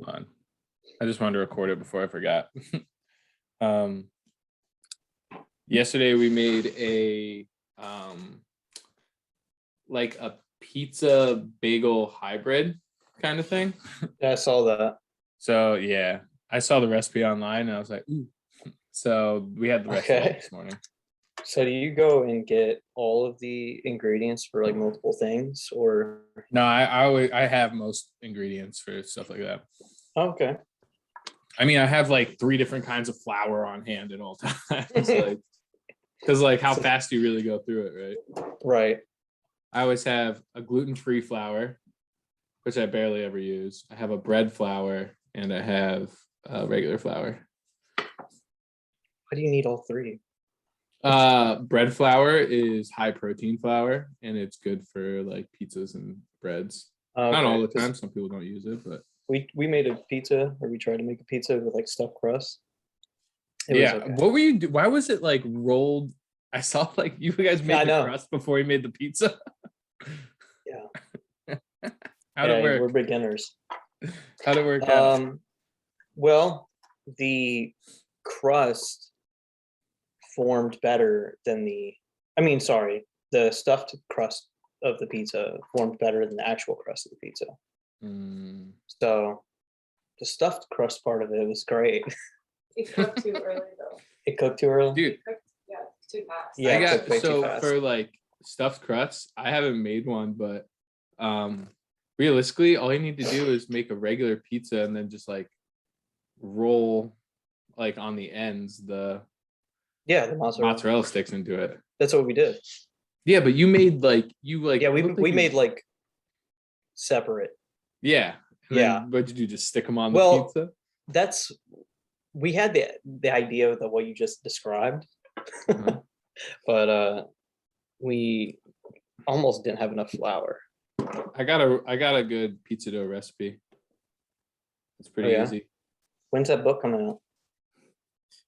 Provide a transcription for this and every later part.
Hold on. I just wanted to record it before I forgot. Yesterday we made a like a pizza bagel hybrid kind of thing. Yeah, I saw that. So yeah, I saw the recipe online and I was like, ooh. So we had the rest of it this morning. So do you go and get all of the ingredients for like multiple things, or? No, I have most ingredients for stuff like that. Okay. I mean, I have like 3 different kinds of flour on hand at all times. Because like how fast do you really go through it, right? Right. I always have a gluten-free flour, which I barely ever use. I have a bread flour and I have regular flour. Why do you need all 3? Bread flour is high protein flour and it's good for like pizzas and breads. Okay. Not all the time. Some people don't use it, but we made a pizza, or we tried to make a pizza with like stuffed crust. Yeah. Okay. What were you do? Why was it like rolled? I saw like you guys made the crust before you made the pizza. Yeah. How'd it work? We're beginners. How'd it work out? Well, the crust formed better than the stuffed crust of the pizza formed better than the actual crust of the pizza. So the stuffed crust part of it was great. It cooked too early though. It cooked too early? Dude. Too fast. Yeah, I got for like stuffed crusts, I haven't made one, but realistically, all you need to do is make a regular pizza and then just like roll like on the ends the mozzarella sticks into it. That's what we did. Yeah, but you made we made like separate. Yeah. Yeah. What did you just stick them on the pizza? We had the idea of what you just described. But we almost didn't have enough flour. I got a good pizza dough recipe. It's pretty easy. When's that book coming out?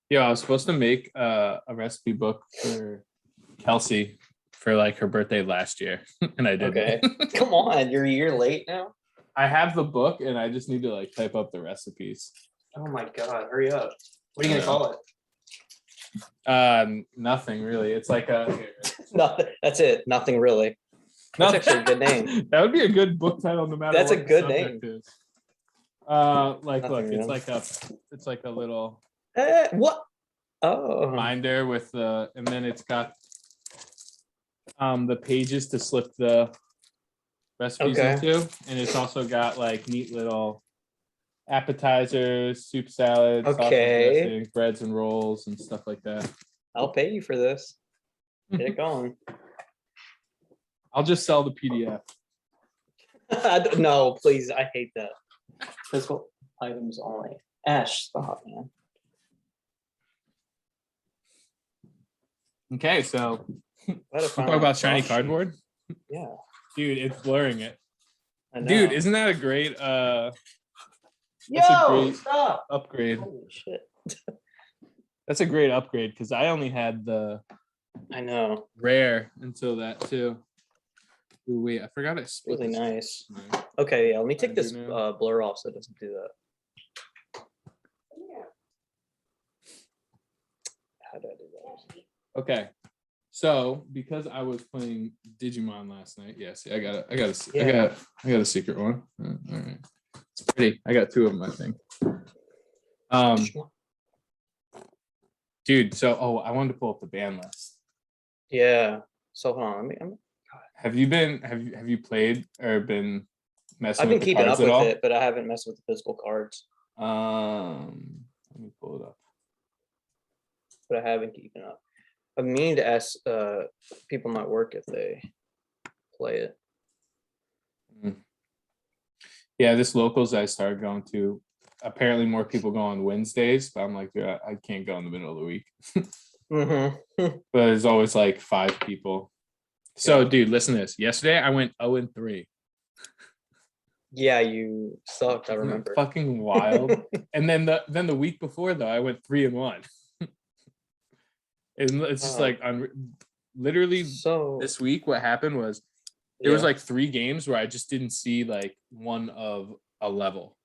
Yeah, I was supposed to make a recipe book for Kelsey for like her birthday last year, and I didn't. Okay. Come on, you're a year late now. I have the book, and I just need to like type up the recipes. Oh my god, hurry up! What are you gonna call it? Nothing really. It's like nothing. That's it. Nothing really. That's actually a good name. That would be a good book title, no matter. That's a good name. Is. Look, Nothing it's like a little. What? Oh. Binder with and then it's got the pages to slip the recipes into, and it's also got like neat little appetizers, soup salads, sausage dressing, breads and rolls and stuff like that. I'll pay you for this. Get it going. I'll just sell the PDF. No, please. I hate that. Physical items only. Ash, stop, man. Okay, so talk about shiny cardboard. Yeah, dude, it's blurring it. I know. Dude, isn't that a great stop upgrade? Holy shit. That's a great upgrade because I only had the rare until that too. Ooh, wait, I forgot it. Really nice. Okay, yeah, let me take this blur off so it doesn't do that. How do I do that? Okay, so because I was playing Digimon last night, I got a secret one. All right, it's pretty. I got 2 of them, I think. Dude, so I wanted to pull up the ban list. Yeah. So hold on, Have you played or been messing? I've been with keeping up with all? it, but I haven't messed with the physical cards. Let me pull it up. But I haven't keeping up. I'm meaning to ask people in my work if they play it. Yeah, this locals I started going to. Apparently more people go on Wednesdays, but I'm like, dude, I can't go in the middle of the week. But there's always like 5 people. So, dude, listen to this. Yesterday I went 0-3. Yeah, you sucked. I remember. Fucking wild. And then the week before though, I went 3-1. And it's just like literally this week. What happened was there was like 3 games where I just didn't see like one of a level.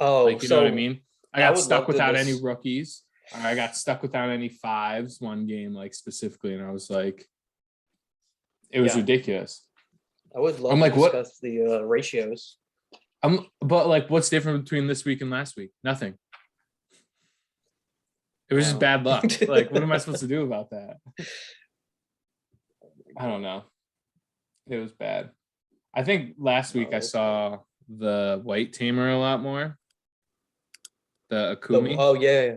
Oh, Like, you know what I so mean? I I got would stuck love to without any just- rookies. Or I got stuck without any fives one game, like specifically, and I was like, it was Yeah. ridiculous. I would love I'm to like, what? discuss the ratios. But like, what's different between this week and last week? Nothing. It was just Wow. bad luck. Like, what am I supposed to do about that? I don't know. It was bad. I think last week I Oh, saw the white tamer a lot more. The Akumi. Oh yeah.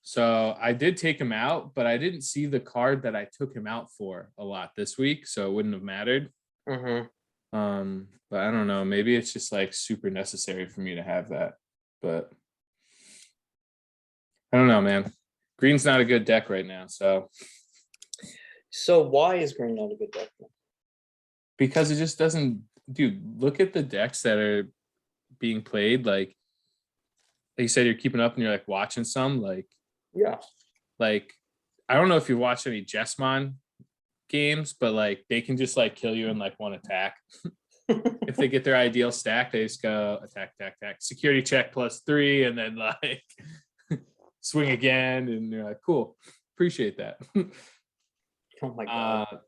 So I did take him out, but I didn't see the card that I took him out for a lot this week, so it wouldn't have mattered. Mm-hmm. But I don't know. Maybe it's just like super necessary for me to have that. But I don't know, man. Green's not a good deck right now, so So why is green not a good deck? because it just doesn't, dude, look at the decks that are being played. Like you said, you're keeping up and you're like watching some, Yeah. like I don't know if you watch any Jessmon games, but like they can just like kill you in like one attack. If they get their ideal stack, they just go attack, attack, attack, security check +3, and then like swing again, and you're like, cool, appreciate that. Oh my god.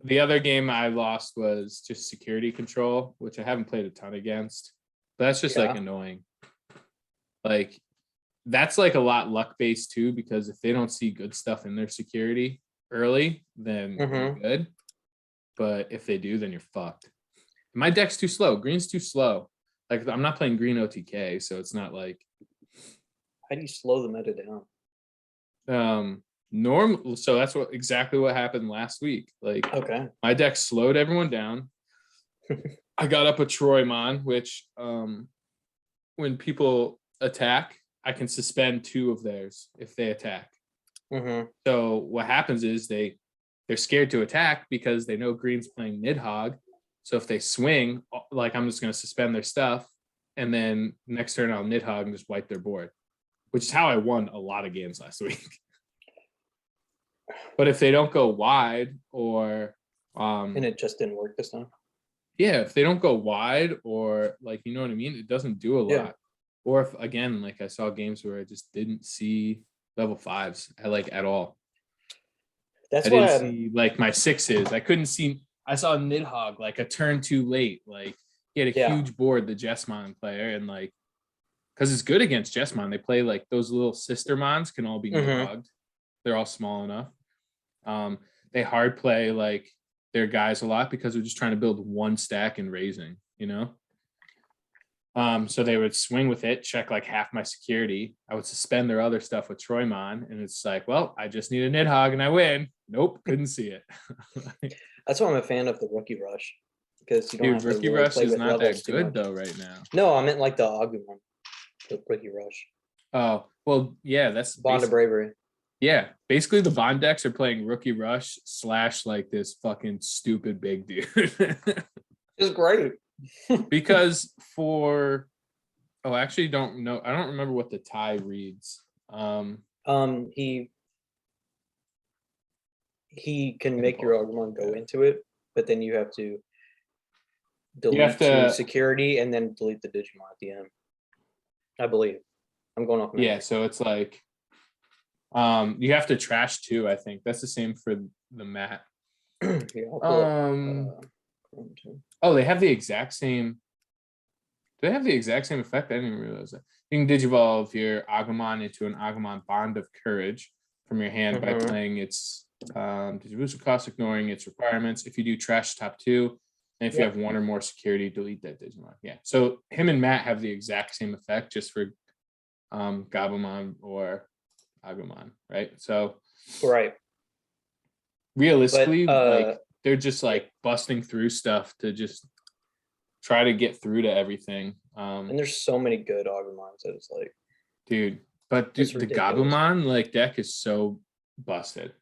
The other game I lost was just security control, which I haven't played a ton against. But that's just like Yeah. annoying. Like that's like a lot luck based too, because if they don't see good stuff in their security early, then you're good. But if they do, then you're fucked. My deck's too slow. Green's too slow. Like I'm not playing green OTK, so it's not like How do you slow the meta down? norm. So that's exactly what happened last week. Like Okay. my deck slowed everyone down. I got up a Troymon, which when people attack, I can suspend 2 of theirs if they attack. Mm-hmm. So what happens is they're scared to attack because they know green's playing Nidhogg. So if they swing, like I'm just going to suspend their stuff, and then next turn I'll Nidhogg and just wipe their board, which is how I won a lot of games last week. But if they don't go wide, or And it just didn't work this time. yeah, if they don't go wide, or like, you know what I mean, it doesn't do a lot. Yeah. Or if again, like I saw games where I just didn't see level 5s at all. That's I why didn't see like my 6s. I couldn't see. I saw Nidhogg like a turn too late. Like he had a Yeah. huge board, the Jessmon player, and like because it's good against Jessmon. They play like those little sister mons can all be Nidhogged. They're all small enough. They hard play like their guys a lot because they're just trying to build one stack and raising, you know. So they would swing with it, check like half my security. I would suspend their other stuff with Troymon, and it's like, well, I just need a Nidhogg and I win. Nope, couldn't see it. That's why I'm a fan of the rookie rush, because you don't Dude, have Rookie to really Rush play is with not levels that too good much. though right now. No, I meant like the Agumon, the rookie rush. Oh, well, yeah, that's Bond of Bravery. yeah. Basically, the Bond decks are playing Rookie Rush / like this fucking stupid big dude. It's great. Because I actually don't know. I don't remember what the tie reads. He can make your Agumon go into it, but then you have to delete have to- security and then delete the Digimon at the end. I believe. I'm going off. Yeah, so it's like you have to trash 2, I think. That's the same for the mat. Yeah, I'll pull up, Oh, they have the exact same. Do they have the exact same effect? I didn't even realize that. You can digivolve your Agumon into an Agumon Bond of Courage from your hand by playing its Digivolution cost, ignoring its requirements. If you do trash top 2, and if you have 1 or more security, delete that Digimon. Yeah. So him and Matt have the exact same effect, just for Gabumon or Agumon, right? So right. realistically, But, like they're just like busting through stuff to just try to get through to everything. And there's so many good Agumons that it's like, Dude, but It's the ridiculous. Gabumon like deck is so busted.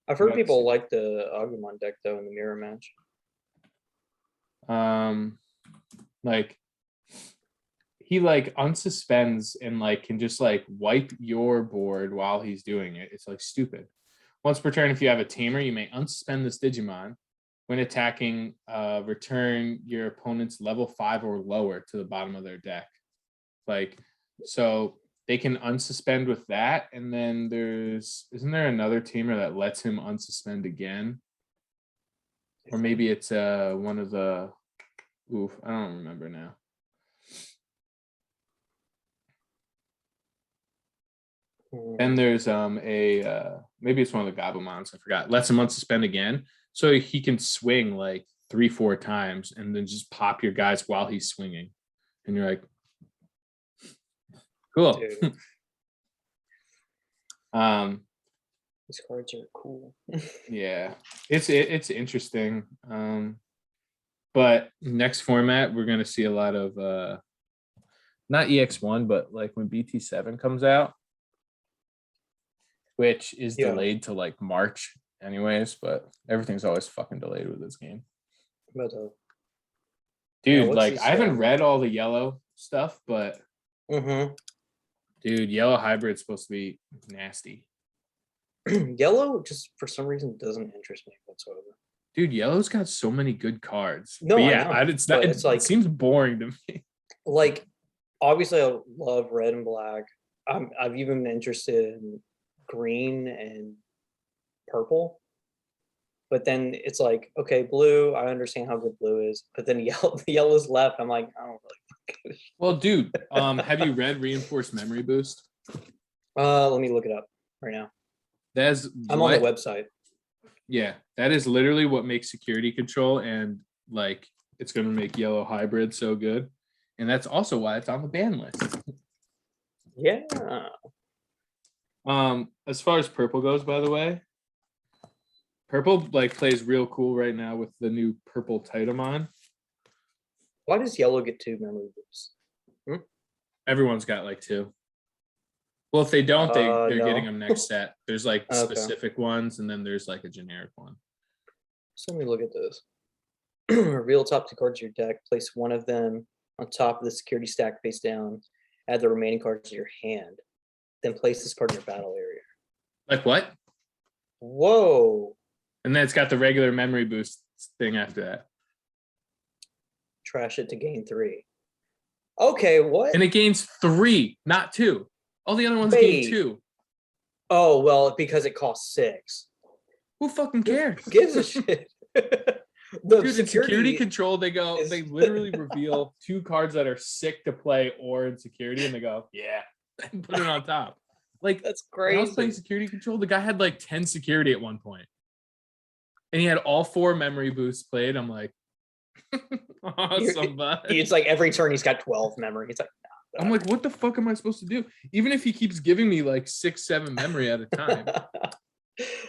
I've heard Let's people see. like the Agumon deck though in the mirror match. Like he like unsuspends and like can just like wipe your board while he's doing it. It's like stupid. Once per turn, if you have a tamer, you may unsuspend this Digimon. When attacking, return your opponent's level 5 or lower to the bottom of their deck. Like, so they can unsuspend with that, and then isn't there another teamer that lets him unsuspend again? Or maybe it's one of the I don't remember now. Then there's maybe it's one of the Goblimons, I forgot. Lets him unsuspend again. So he can swing like 3-4 times and then just pop your guys while he's swinging. And you're like, cool. These cards are cool. Yeah, it's interesting. But next format, we're gonna see a lot of not EX1, but like when BT7 comes out, which is delayed to like March anyways, but everything's always fucking delayed with this game. Dude, like I haven't read all the yellow stuff, but dude, yellow hybrid's supposed to be nasty. Yellow just for some reason doesn't interest me whatsoever. Dude, yellow's got so many good cards. No, but yeah, I know, it's not. It's like, it seems boring to me. Like, obviously, I love red and black. I've even been interested in green and purple. But then it's like, okay, blue. I understand how good blue is, but then the yellow's left. I'm like, I don't really. Well, dude, have you read Reinforced Memory Boost? Let me look it up right now. I'm on the website. Yeah, that is literally what makes security control, and like it's gonna make yellow hybrid so good. And that's also why it's on the ban list. Yeah. As far as purple goes, by the way, purple like plays real cool right now with the new purple Titamon. Why does yellow get 2 memory boosts? Everyone's got like 2. Well, if they don't, they're no. getting them next set. There's like specific ones, and then there's like a generic one. So let me look at this. Reveal top 2 cards of your deck. Place one of them on top of the security stack face down. Add the remaining cards to your hand. Then place this card in your battle area. Like what? Whoa. And then it's got the regular memory boost thing after that. Trash it to gain 3. Okay, what? And it gains 3, not 2. All the other ones gain 2. Oh, well, because it costs 6. Who fucking cares? Who gives a shit? Dude, in security control, they literally reveal 2 cards that are sick to play or in security, and they go, yeah, and put it on top. Like, that's crazy. When I was playing security control, the guy had like 10 security at one point. And he had all 4 memory boosts played. I'm like, awesome, bud. It's like every turn he's got 12 memory. It's like, nah, I'm like, what the fuck am I supposed to do? Even if he keeps giving me like 6-7 memory at a time.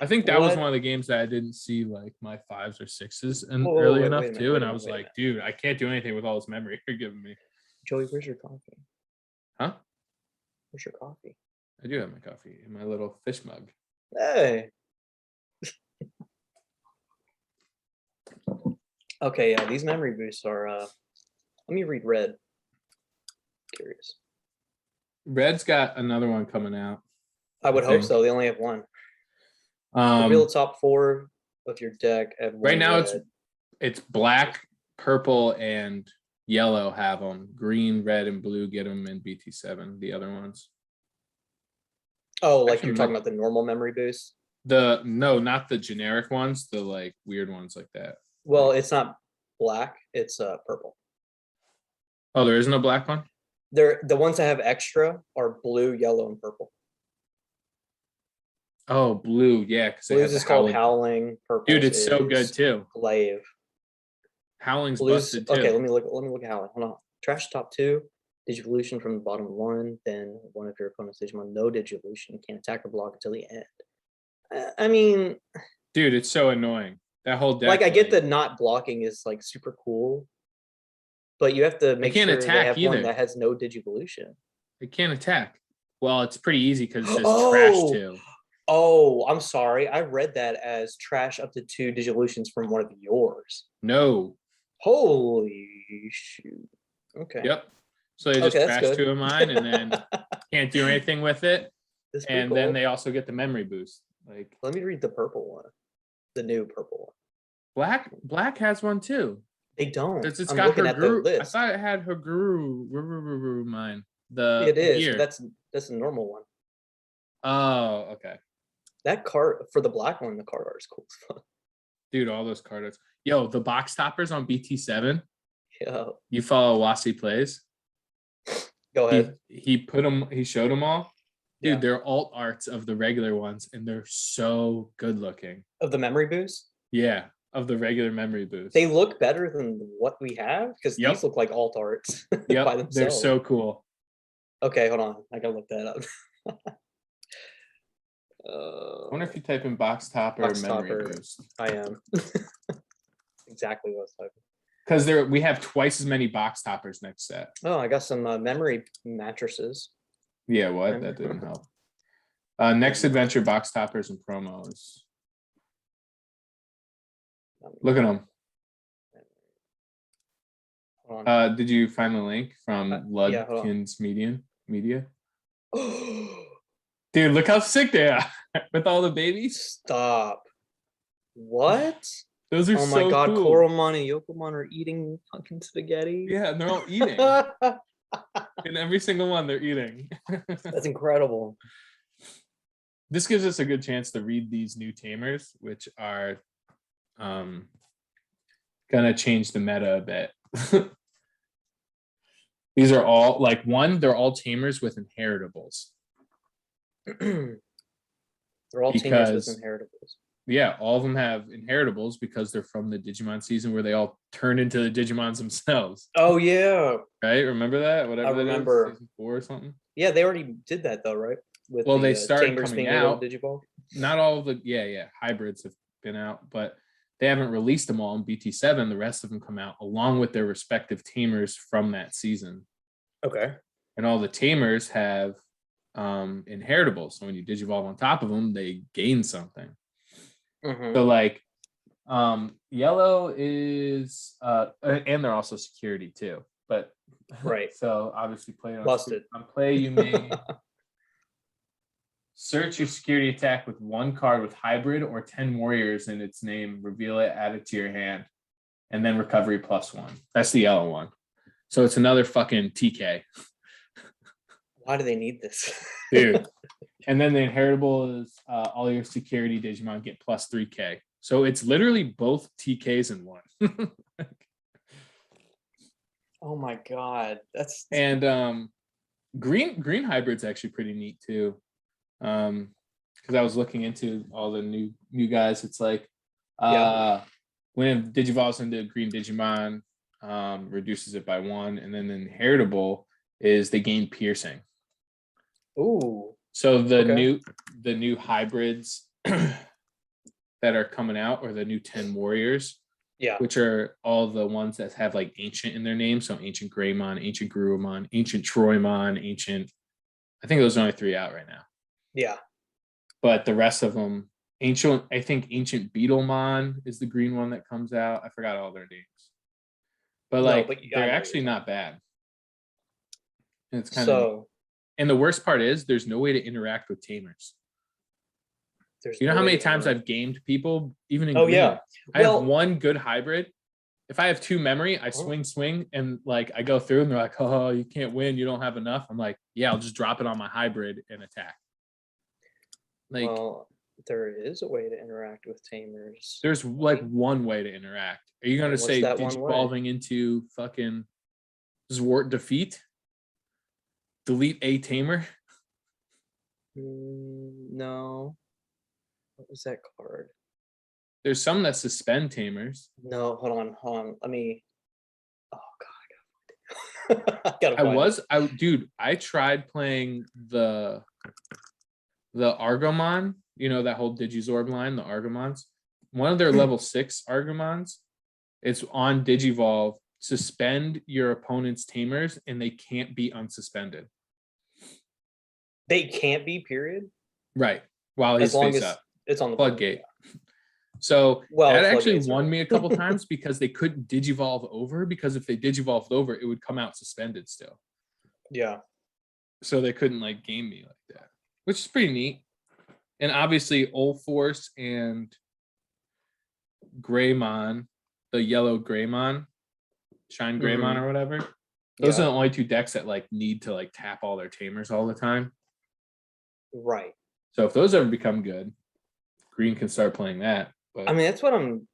I think that was one of the games that I didn't see like my 5s or 6s early enough too. And I was like, dude, I can't do anything with all this memory you're giving me. Joey, where's your coffee? Huh? Where's your coffee? I do have my coffee in my little fish mug. Hey. Okay, yeah, these memory boosts are let me read red. Curious. Red's got another one coming out. I would hope so. They only have one. Reveal the top 4 of your deck at one right now red. it's black, purple, and yellow have them. Green, red, and blue get them in BT7. The other ones. Oh, like you're talking about the normal memory boost? No, not the generic ones. The like weird ones like that. Well, it's not black. It's purple. Oh, there is no black one? The ones that have extra are blue, yellow, and purple. Oh, blue, yeah. Blue's is called Howling. Purple, dude, it's so good too. Glaive. Howling's Blue's busted too. okay. Let me look at Howling. Hold on. Trash top 2. Digivolution from the bottom 1. Then one of your opponent's Digimon. No Digivolution. You can't attack or block until the end. I mean, dude, it's so annoying. That whole deck. Like, I get that not blocking is like super cool, but you have to make sure they have one that has no Digivolution. It can't attack. Well, it's pretty easy because it says trash too. Oh, I'm sorry. I read that as trash up to 2 Digivolutions from one of yours. No. Holy shoot. Okay. Yep. So they just trash 2 of mine and then can't do anything with it. And then they also get the memory boost. Like, let me read the purple one. The new purple one. Black has one too. They don't. It's I'm got looking her at the guru. I list. thought it had her guru mine. The It is, gear. but that's a normal one. Oh, okay. That card for the black one, the card art is cool as fuck. Dude, all those card arts. Yo, the box toppers on BT7. Yeah. You follow Wasi Plays. Go ahead. He put them, he showed them all. Dude, Yeah. they're alt arts of the regular ones, and they're so good looking. Of the memory boost, Yeah, of the regular memory boost. they look better than what we have because Yep. these look like alt arts by Yep, themselves. they're so cool. Okay, hold on. I gotta look that up. I wonder if you type in box topper Box memory topper. boost. I am. Exactly what I was typing. Because we have twice as many box toppers next set. Oh, I got some memory mattresses. Yeah, what? That didn't help. Next adventure box toppers and promos. Look at them. Hold on. Did you find the link from yeah, hold on. Ludkin's Media? Dude, look how sick they are with all the babies. Stop. What? Those are Oh so my god, cool. Koromon and Yokomon are eating fucking spaghetti. Yeah, and they're all eating. In every single one, they're eating. That's incredible. This gives us a good chance to read these new tamers, which are gonna change the meta a bit. These are all like they're all tamers with inheritables. They're all tamers with Because- inheritables. Yeah, all of them have inheritables because they're from the Digimon season where they all turn into the Digimons themselves. Oh yeah. Right? Remember that? Whatever that is, remember. season 4 or something. Yeah, they already did that though, right? With Well, they started tamers coming being able out. to Digivolve. Not all of the hybrids have been out, but they haven't released them all in BT7. The rest of them come out along with their respective tamers from that season. Okay. And all the tamers have inheritables. So when you digivolve on top of them, they gain something. Mhm. So like yellow is and they're also security too. But Right. So obviously play on Busted. on play you may search your security attack with one card with hybrid or 10 warriors in its name, reveal it, add it to your hand, and then recovery +1. That's the yellow one. So it's another fucking TK. Why do they need this? Dude. And then the inheritable is all your security Digimon get +3K. So it's literally both TKs in one. Oh my god. That's And green hybrid's actually pretty neat too. Because I was looking into all the new guys. It's like when it digivolves into green Digimon, reduces it by 1, and then the inheritable is they gain piercing. ooh. So the Okay. new hybrids that are coming out, or the new 10 warriors, Yeah. which are all the ones that have like ancient in their name. So ancient Greymon, ancient Gurumon, ancient Troymon, ancient. I think those are only 3 out right now. Yeah. But the rest of them, I think ancient Beetlemon is the green one that comes out. I forgot all their names. But No, like but I know they're what you're actually talking not bad. And it's kind of So and the worst part is there's no way to interact with tamers. there's You know no how way many to times interact. I've gamed people, even in Oh, green? yeah. I Well- have one good hybrid. If I have 2 memory, I swing, and like I go through and they're like, oh, you can't win, you don't have enough. I'm like, yeah, I'll just drop it on my hybrid and attack. Like Well, there is a way to interact with tamers. there's like one way to interact. Are you gonna What's say that one way? digivolving into fucking Zwart defeat? Delete a tamer? No. What was that card? There's some that suspend tamers. No, hold on. Let me. Oh god, I gotta find it. I tried playing the Argomon, you know, that whole Digizorb line, the Argomons. One of their level 6 Argomons, it's on Digivolve, suspend your opponent's tamers and they can't be unsuspended. They can't be, period. Right. While he's As long face as up. it's on the Floodgate. So Well, that actually floodgates are won good. me a couple times because they couldn't digivolve over, because if they digivolved over, it would come out suspended still. Yeah. So they couldn't like game me like that, which is pretty neat. And obviously Old Force and Greymon, the yellow Greymon, Shine Greymon Mhm. or whatever. Those are Yeah. the only two decks that like need to like tap all their tamers all the time. Right. So if those ever become good, green can start playing that. But I mean, that's what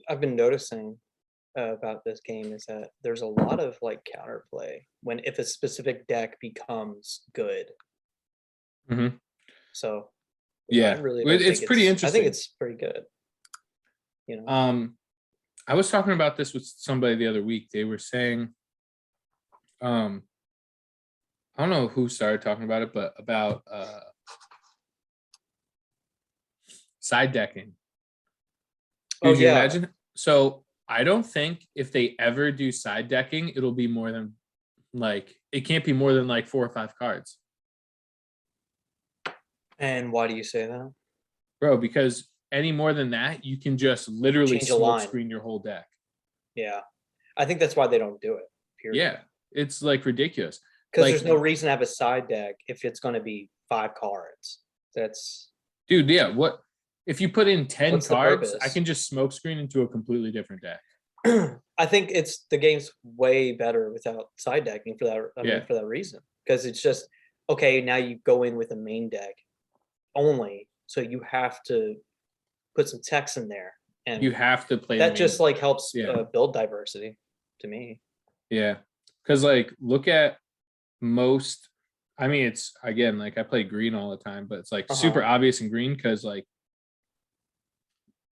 I've been noticing about this game is that there's a lot of like counterplay when if a specific deck becomes good. Mhm. So I Yeah, really don't it's think pretty I interesting. think it's pretty good. You know. I was talking about this with somebody the other week. They were saying, I don't know who started talking about it, but about side decking. Oh Could you yeah. imagine? So I don't think if they ever do side decking, it'll be more than like it can't be more than like 4 or 5 cards, And why do you say that? bro. Because any more than that, you can just literally Change a smoke line. screen your whole deck. Yeah. I think that's why they don't do it. Period. Yeah, it's like ridiculous. Because Like, there's no reason to have a side deck if it's going to be 5 cards. That's dude, yeah. What if you put in 10 What's the cards? I purpose? can just smoke screen into a completely different deck. I think the game's way better without side decking for that. Yeah. For that reason, because it's just okay. Now you go in with a main deck only, so you have to put some text in there, and You have to play the that main just deck. like helps Yeah. build diversity to me. Yeah. Because like look at most, I mean, it's again like I play green all the time, but it's like super obvious in green because like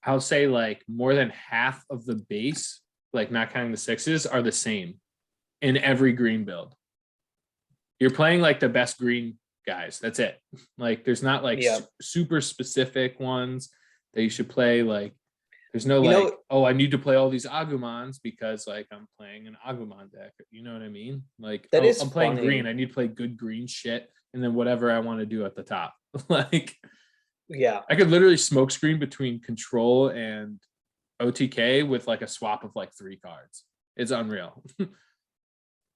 I'll say like more than half of the base, like not counting the sixes, are the same in every green build. You're playing like the best green guys. That's it. Like there's not like Yeah. super specific ones that you should play. Like there's no You know- like, oh, I need to play all these Agumons because like I'm playing an Agumon deck. You know what I mean? Like That is I'm playing funny. green. I need to play good green shit, and then whatever I want to do at the top. Like Yeah, I could literally smoke screen between control and OTK with like a swap of like 3 cards. It's unreal.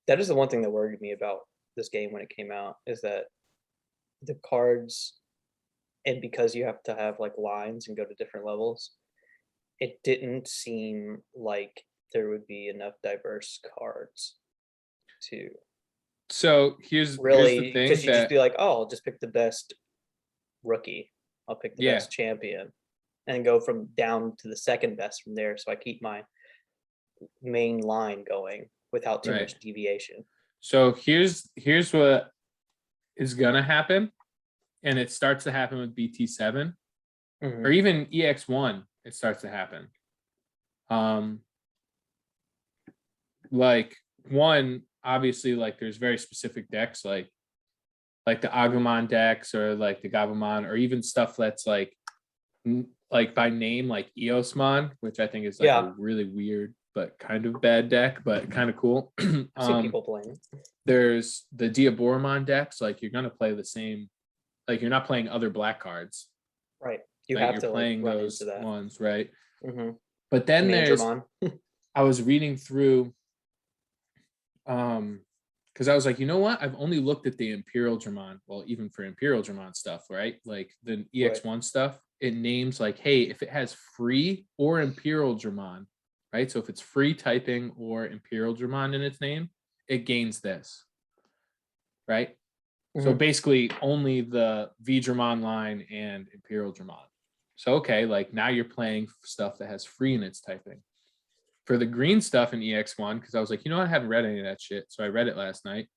that is the one thing that worried me about this game when it came out is that the cards, and because you have to have like lines and go to different levels, it didn't seem like there would be enough diverse cards to So here's the really, thing because you just that be like, oh, I'll just pick the best rookie, I'll pick the yeah. best champion, and go from down to the second best from there. So I keep my main line going without too Right. much deviation. So here's what is gonna happen, and it starts to happen with BT7 or even EX1. It starts to happen. Like one, obviously, like there's very specific decks, like the Agumon decks or like the Gabumon, or even stuff that's like by name, like Eosmon, which I think is like a really weird but kind of bad deck, but kind of cool. I've seen people playing it. There's the Diaboromon decks, like you're gonna play the same, like you're not playing other black cards. Right. You Like have you're to playing like run those into that. ones, right? Mm-hmm. But then there's Mandramon. I was reading through because I was like, you know what? I've only looked at the Imperial Dramon. Well, even for Imperial Dramon stuff, right? Like the EX1 stuff, it names like, hey, if it has free or Imperial Dramon, right? So if it's free typing or Imperial Dramon in its name, it gains this, right? So basically only the V Dramon line and Imperial Dramon. So okay, like now you're playing stuff that has free in its typing. For the green stuff in EX1, because I was like, you know, I haven't read any of that shit. So I read it last night.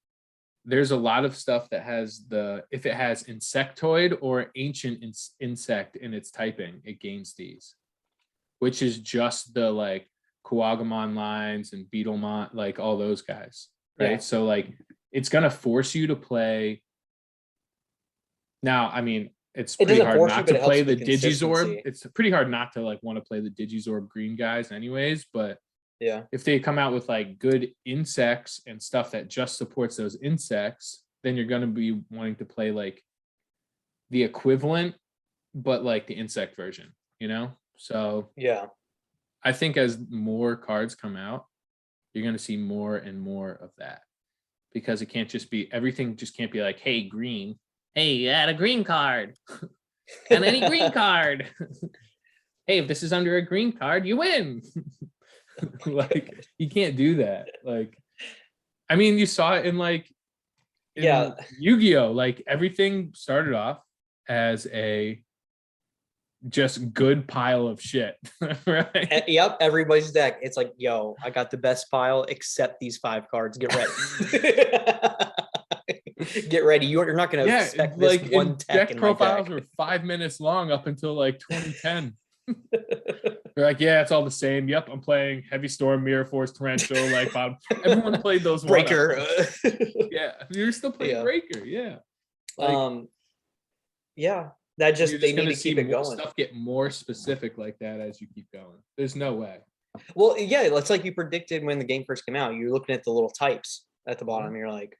There's a lot of stuff that has if it has insectoid or ancient insect in its typing, it gains these, which is just the like Kuagamon lines and Beetlemon, like all those guys, right? Yeah. So like it's gonna force you to play. Now, I mean, it's pretty hard not to play the Digizorb. It's pretty hard not to like want to play the Digizorb green guys anyways, but yeah, if they come out with like good insects and stuff that just supports those insects, then you're going to be wanting to play like the equivalent, but like the insect version, you know? So yeah, I think as more cards come out, you're going to see more and more of that, because it can't just be, everything just can't be like, hey, green. Hey, add a green card and any green card. hey, if this is under a green card, you win. Like, you can't do that. Like, I mean, you saw it in like in Yeah. Yu-Gi-Oh! Like everything started off as a just good pile of shit. Right? Yep, everybody's deck. It's like, yo, I got the best pile except these 5 cards. Get ready. Get ready. You're not gonna Yeah, expect this like one in tech deck in my profiles deck. were 5 minutes long up until like 2010. They're like, yeah, it's all the same. Yep, I'm playing Heavy Storm, Mirror Force, Torrential, like bottom. Everyone played those Breaker. one-offs. Yeah, you're still playing Yeah. Breaker. Yeah, like Yeah, that you're just they just need gonna to see keep it more going. stuff get more specific like that as you keep going. There's no way. Well, yeah, it's like you predicted when the game first came out. You're looking at the little types at the bottom. You're like,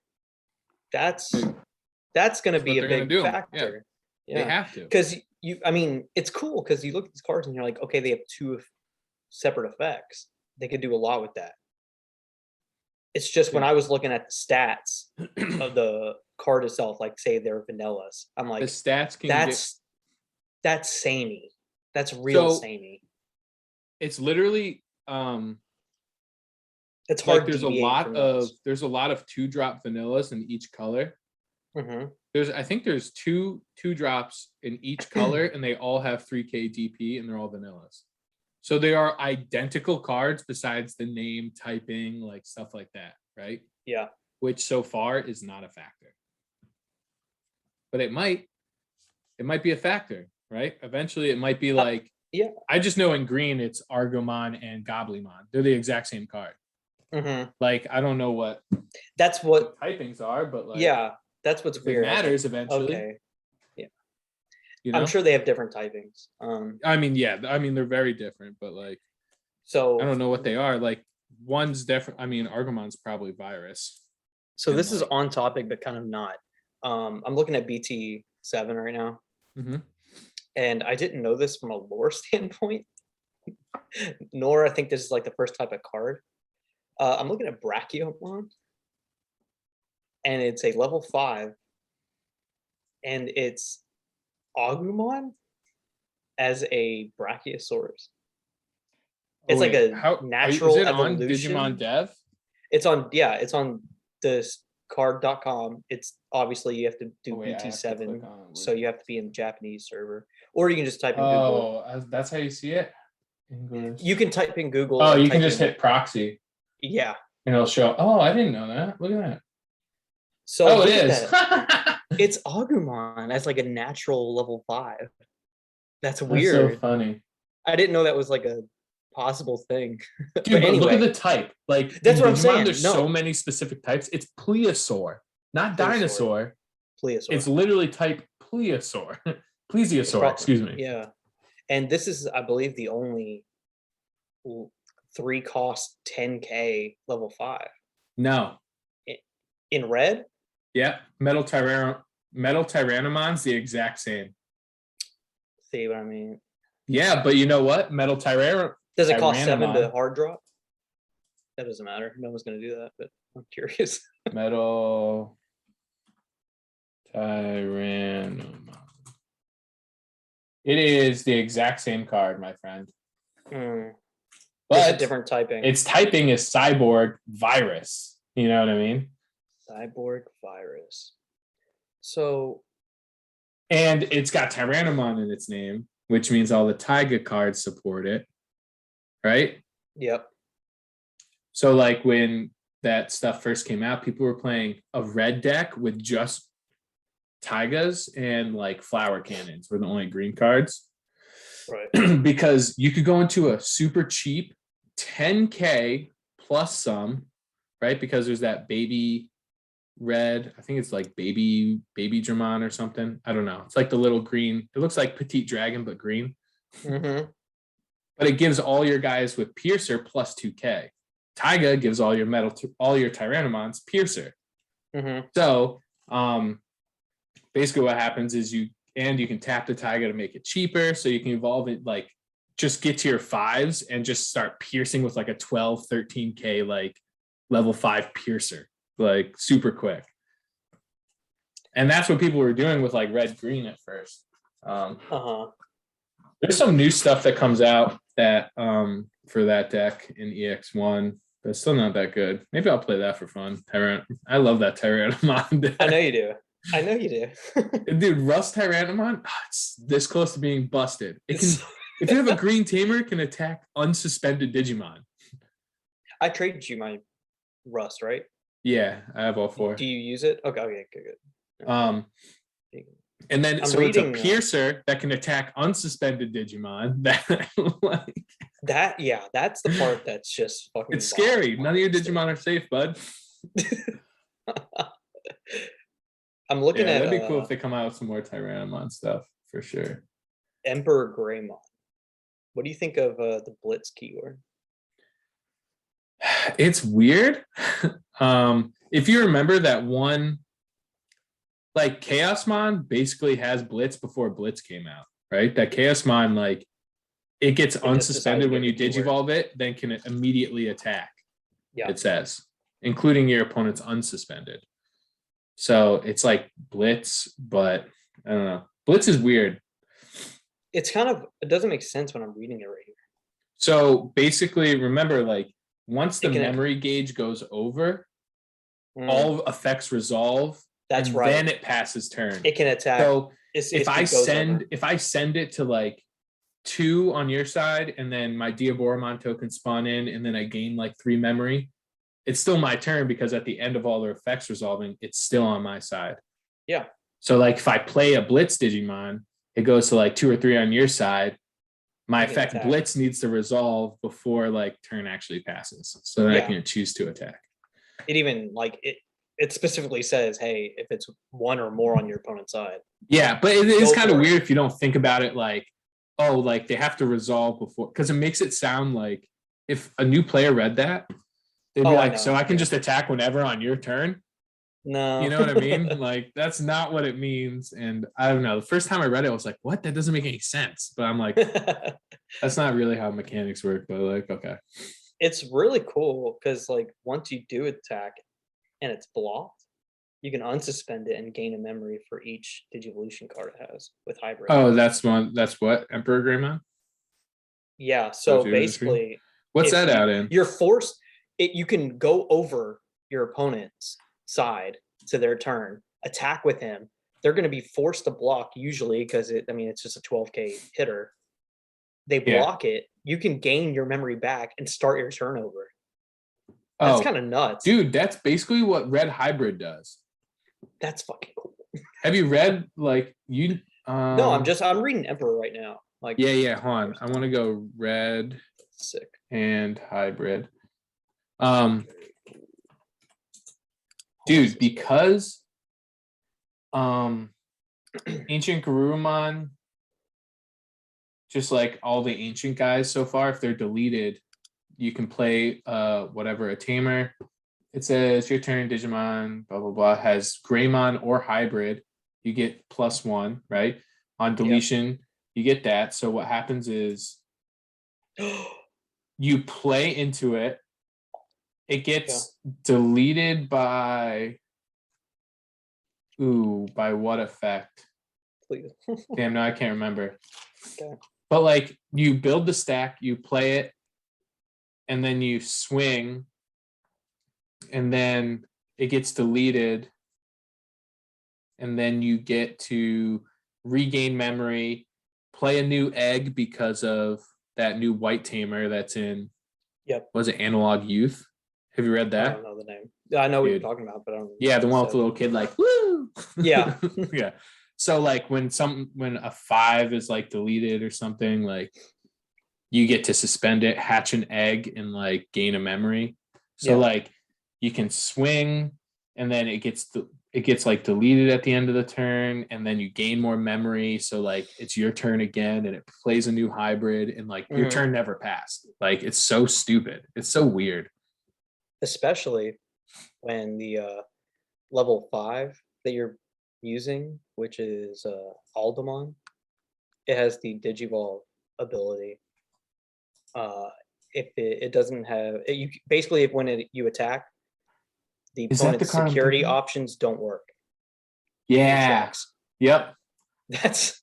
that's going to be what a they're gonna big do. Yeah. factor. They have to. Because I mean, it's cool because you look at these cards and you're like, okay, they have 2 separate effects. They could do a lot with that. It's just when Yeah. I was looking at the stats of the card itself, like say they're vanillas, I'm The like, stats can that's samey. That's real So- samey. it's literally It's hard. like there's a lot of 2-drop vanillas in each color. Mhm. I think there's two drops in each color, and they all have 3K DP, and they're all vanillas. So they are identical cards besides the name, typing, like stuff like that, right? Yeah. Which so far is not a factor. But it might be a factor, right? Eventually it might be like, yeah. I just know in green it's Argomon and Goblimon. They're the exact same card. Mhm. Like, I don't know what That's what. typings are, but like, Yeah, that's what's if weird. it matters eventually. Okay. You know? I'm sure they have different typings. I mean, yeah, I mean they're very different, but like, So I don't know what they are. Like, one's different. I mean, Argomon's probably virus. So and this is like- on topic, but kind of not. I'm looking at BT7 right now, Mhm. and I didn't know this from a lore standpoint, nor I think this is like the first type of card. I'm looking at Brachiomon, and it's a level 5, and it's Agumon as a Brachiosaurus. It's like wait, a is natural it on evolution. Digimon Dev? It's on this card.com. It's obviously you have to do Oh, wait, I have to BT7, click on it. so you have to be in the Japanese server, or you can just type in Google. Oh, that's how you see it. English. You can type in Google. Oh, and you can type just in- hit proxy, Yeah. and it'll show. Oh, I didn't know that. Look at that. So Oh, it look at is. that. It's Agumon as like a natural level 5. That's That's so weird. funny. I didn't know that was like a possible thing. Dude, but look at anyway. the type. Like, That's in what I'm Digimon, saying. There's No. so many specific types. It's Plesiosaur, not dinosaur. Plesiosaur. It's literally type Plesiosaur. Plesiosaur, excuse me. Yeah. And this is, I believe, the only 3 cost 10K level 5. No. In red? Yep. Metal Tyrannomon's the exact same. See what I mean? Yeah, but you know what? Metal Tyrannomon. Does it cost 7 to hard drop? That doesn't matter. No one's going to do that, but I'm curious. Metal Tyrannomon. It is the exact same card, my friend. Just a But different typing. its typing is Cyborg Virus. You know what I mean? Cyborg virus. So And it's got Tyrannomon in its name, which means all the Taiga cards support it. Right? yep. So like when that stuff first came out, people were playing a red deck with just Taigas and like flower cannons were the only green cards. Right. Because you could go into a super cheap 10K plus some, right? Because there's that baby red, I think it's like baby Dramon or something. I don't know. It's like the little green. It looks like Petite Dragon, but green. Mm-hmm. But it gives all your guys with Piercer plus 2K. Taiga gives all your Tyrannomons Piercer. Mm-hmm. So basically what happens is you can tap the Taiga to make it cheaper. So you can evolve it, like just get to your 5s and just start piercing with like a 12, 13K like level 5 Piercer, like super quick. And that's what people were doing with like red green at first. Uh-huh. There's some new stuff that comes out that for that deck in EX1, but it's still not that good. Maybe I'll play that for fun. I love that Tyrannomon deck. I know you do. I know you do. Dude, Rust Tyrannomon, it's this close to being busted. It can, It's- if you have a green tamer, it can attack unsuspended Digimon. I traded you my Rust, right? Yeah, I have all four. Do you use it? Okay, okay, good. And then I'm so it's a reading, piercer that can attack unsuspended Digimon. That like That yeah, that's the part that's just fucking. it's scary. wild. None of your Digimon are safe, bud. I'm looking Yeah, at that'd be cool if they come out with some more Tyrannomon stuff for sure. Emperor Greymon. What do you think of the Blitz keyword? It's weird. If you remember that one, like Chaosmon basically has Blitz before Blitz came out, right? That Chaosmon, like, it gets It just decided unsuspended to when you give the keyword. digivolve it, then can immediately attack. Yeah. It says, including your opponent's unsuspended. So it's like Blitz, but I don't know. Blitz is weird. It's kind of, it doesn't make sense when I'm reading it right here. So basically, remember, like, once the It can- memory gauge goes over, Mm, all effects resolve. That's and right. Then it passes turn. It can attack. So if if I it goes send over. if I send it to like 2 on your side, and then my Diaboromon token spawn in, and then I gain like 3 memory, it's still my turn because at the end of all the effects resolving, it's still on my side. Yeah. So like if I play a Blitz Digimon, it goes to like 2 or 3 on your side. My You can effect attack. Blitz needs to resolve before like turn actually passes, so then I Yeah. can choose to attack. It even like it specifically says, hey, if it's 1 or more on your opponent's side. Yeah, but it is Go kind of for it. weird if you don't think about it like, oh, like they have to resolve before, because it makes it sound like if a new player read that, they'd be Oh, I like, know, so I can yeah. just attack whenever on your turn. No. You know what I mean? Like, that's not what it means. And I don't know. The first time I read it, I was like, what? That doesn't make any sense. But I'm like, that's not really how mechanics work. But like, okay. It's really cool because like once you do attack and it's blocked, you can unsuspend it and gain a memory for each Digivolution card it has with hybrid. Oh, that's what Emperor Greymon? Yeah, so what you're just reading? basically What's if that out in? you're forced you can go over your opponent's side to their turn, attack with him. They're going to be forced to block usually because it's just a 12k hitter. They Yeah. block it, you can gain your memory back and start your turn over. That's Oh, kind of nuts. dude, that's basically what Red Hybrid does. That's fucking cool. Have you read like you? No, I'm reading Emperor right now. Like Yeah. Hold on. I want to go Red sick. and Hybrid. Dude, because Ancient Garurumon, just like all the ancient guys so far, if they're deleted, you can play whatever, a tamer. It says your turn, Digimon, blah blah blah, has Greymon or hybrid. You get +1, right? On deletion, you get that. So what happens is you play into it. It gets deleted by by what effect? Please. Damn, no, I can't remember. Okay. But like you build the stack, you play it, and then you swing, and then it gets deleted, and then you get to regain memory, play a new egg because of that new white tamer that's in. Yep. Was it Analog Youth? Have you read I that? don't know the name. I know what you're Dude. talking about, but I don't. Yeah, the one with the little kid, like woo. Yeah. Yeah. So like when a 5 is like deleted or something, like you get to suspend it, hatch an egg, and like gain a memory. So like you can swing, and then it gets like deleted at the end of the turn, and then you gain more memory. So like it's your turn again, and it plays a new hybrid, and like your turn never passed. Like it's so stupid. It's so weird. Especially when the level 5 that you're using, which is Aldemon, it has the Digivolve ability. If it doesn't have you basically when you attack, the Is that the opponent's card I'm security thinking? options don't work. Yeah. Yep. That's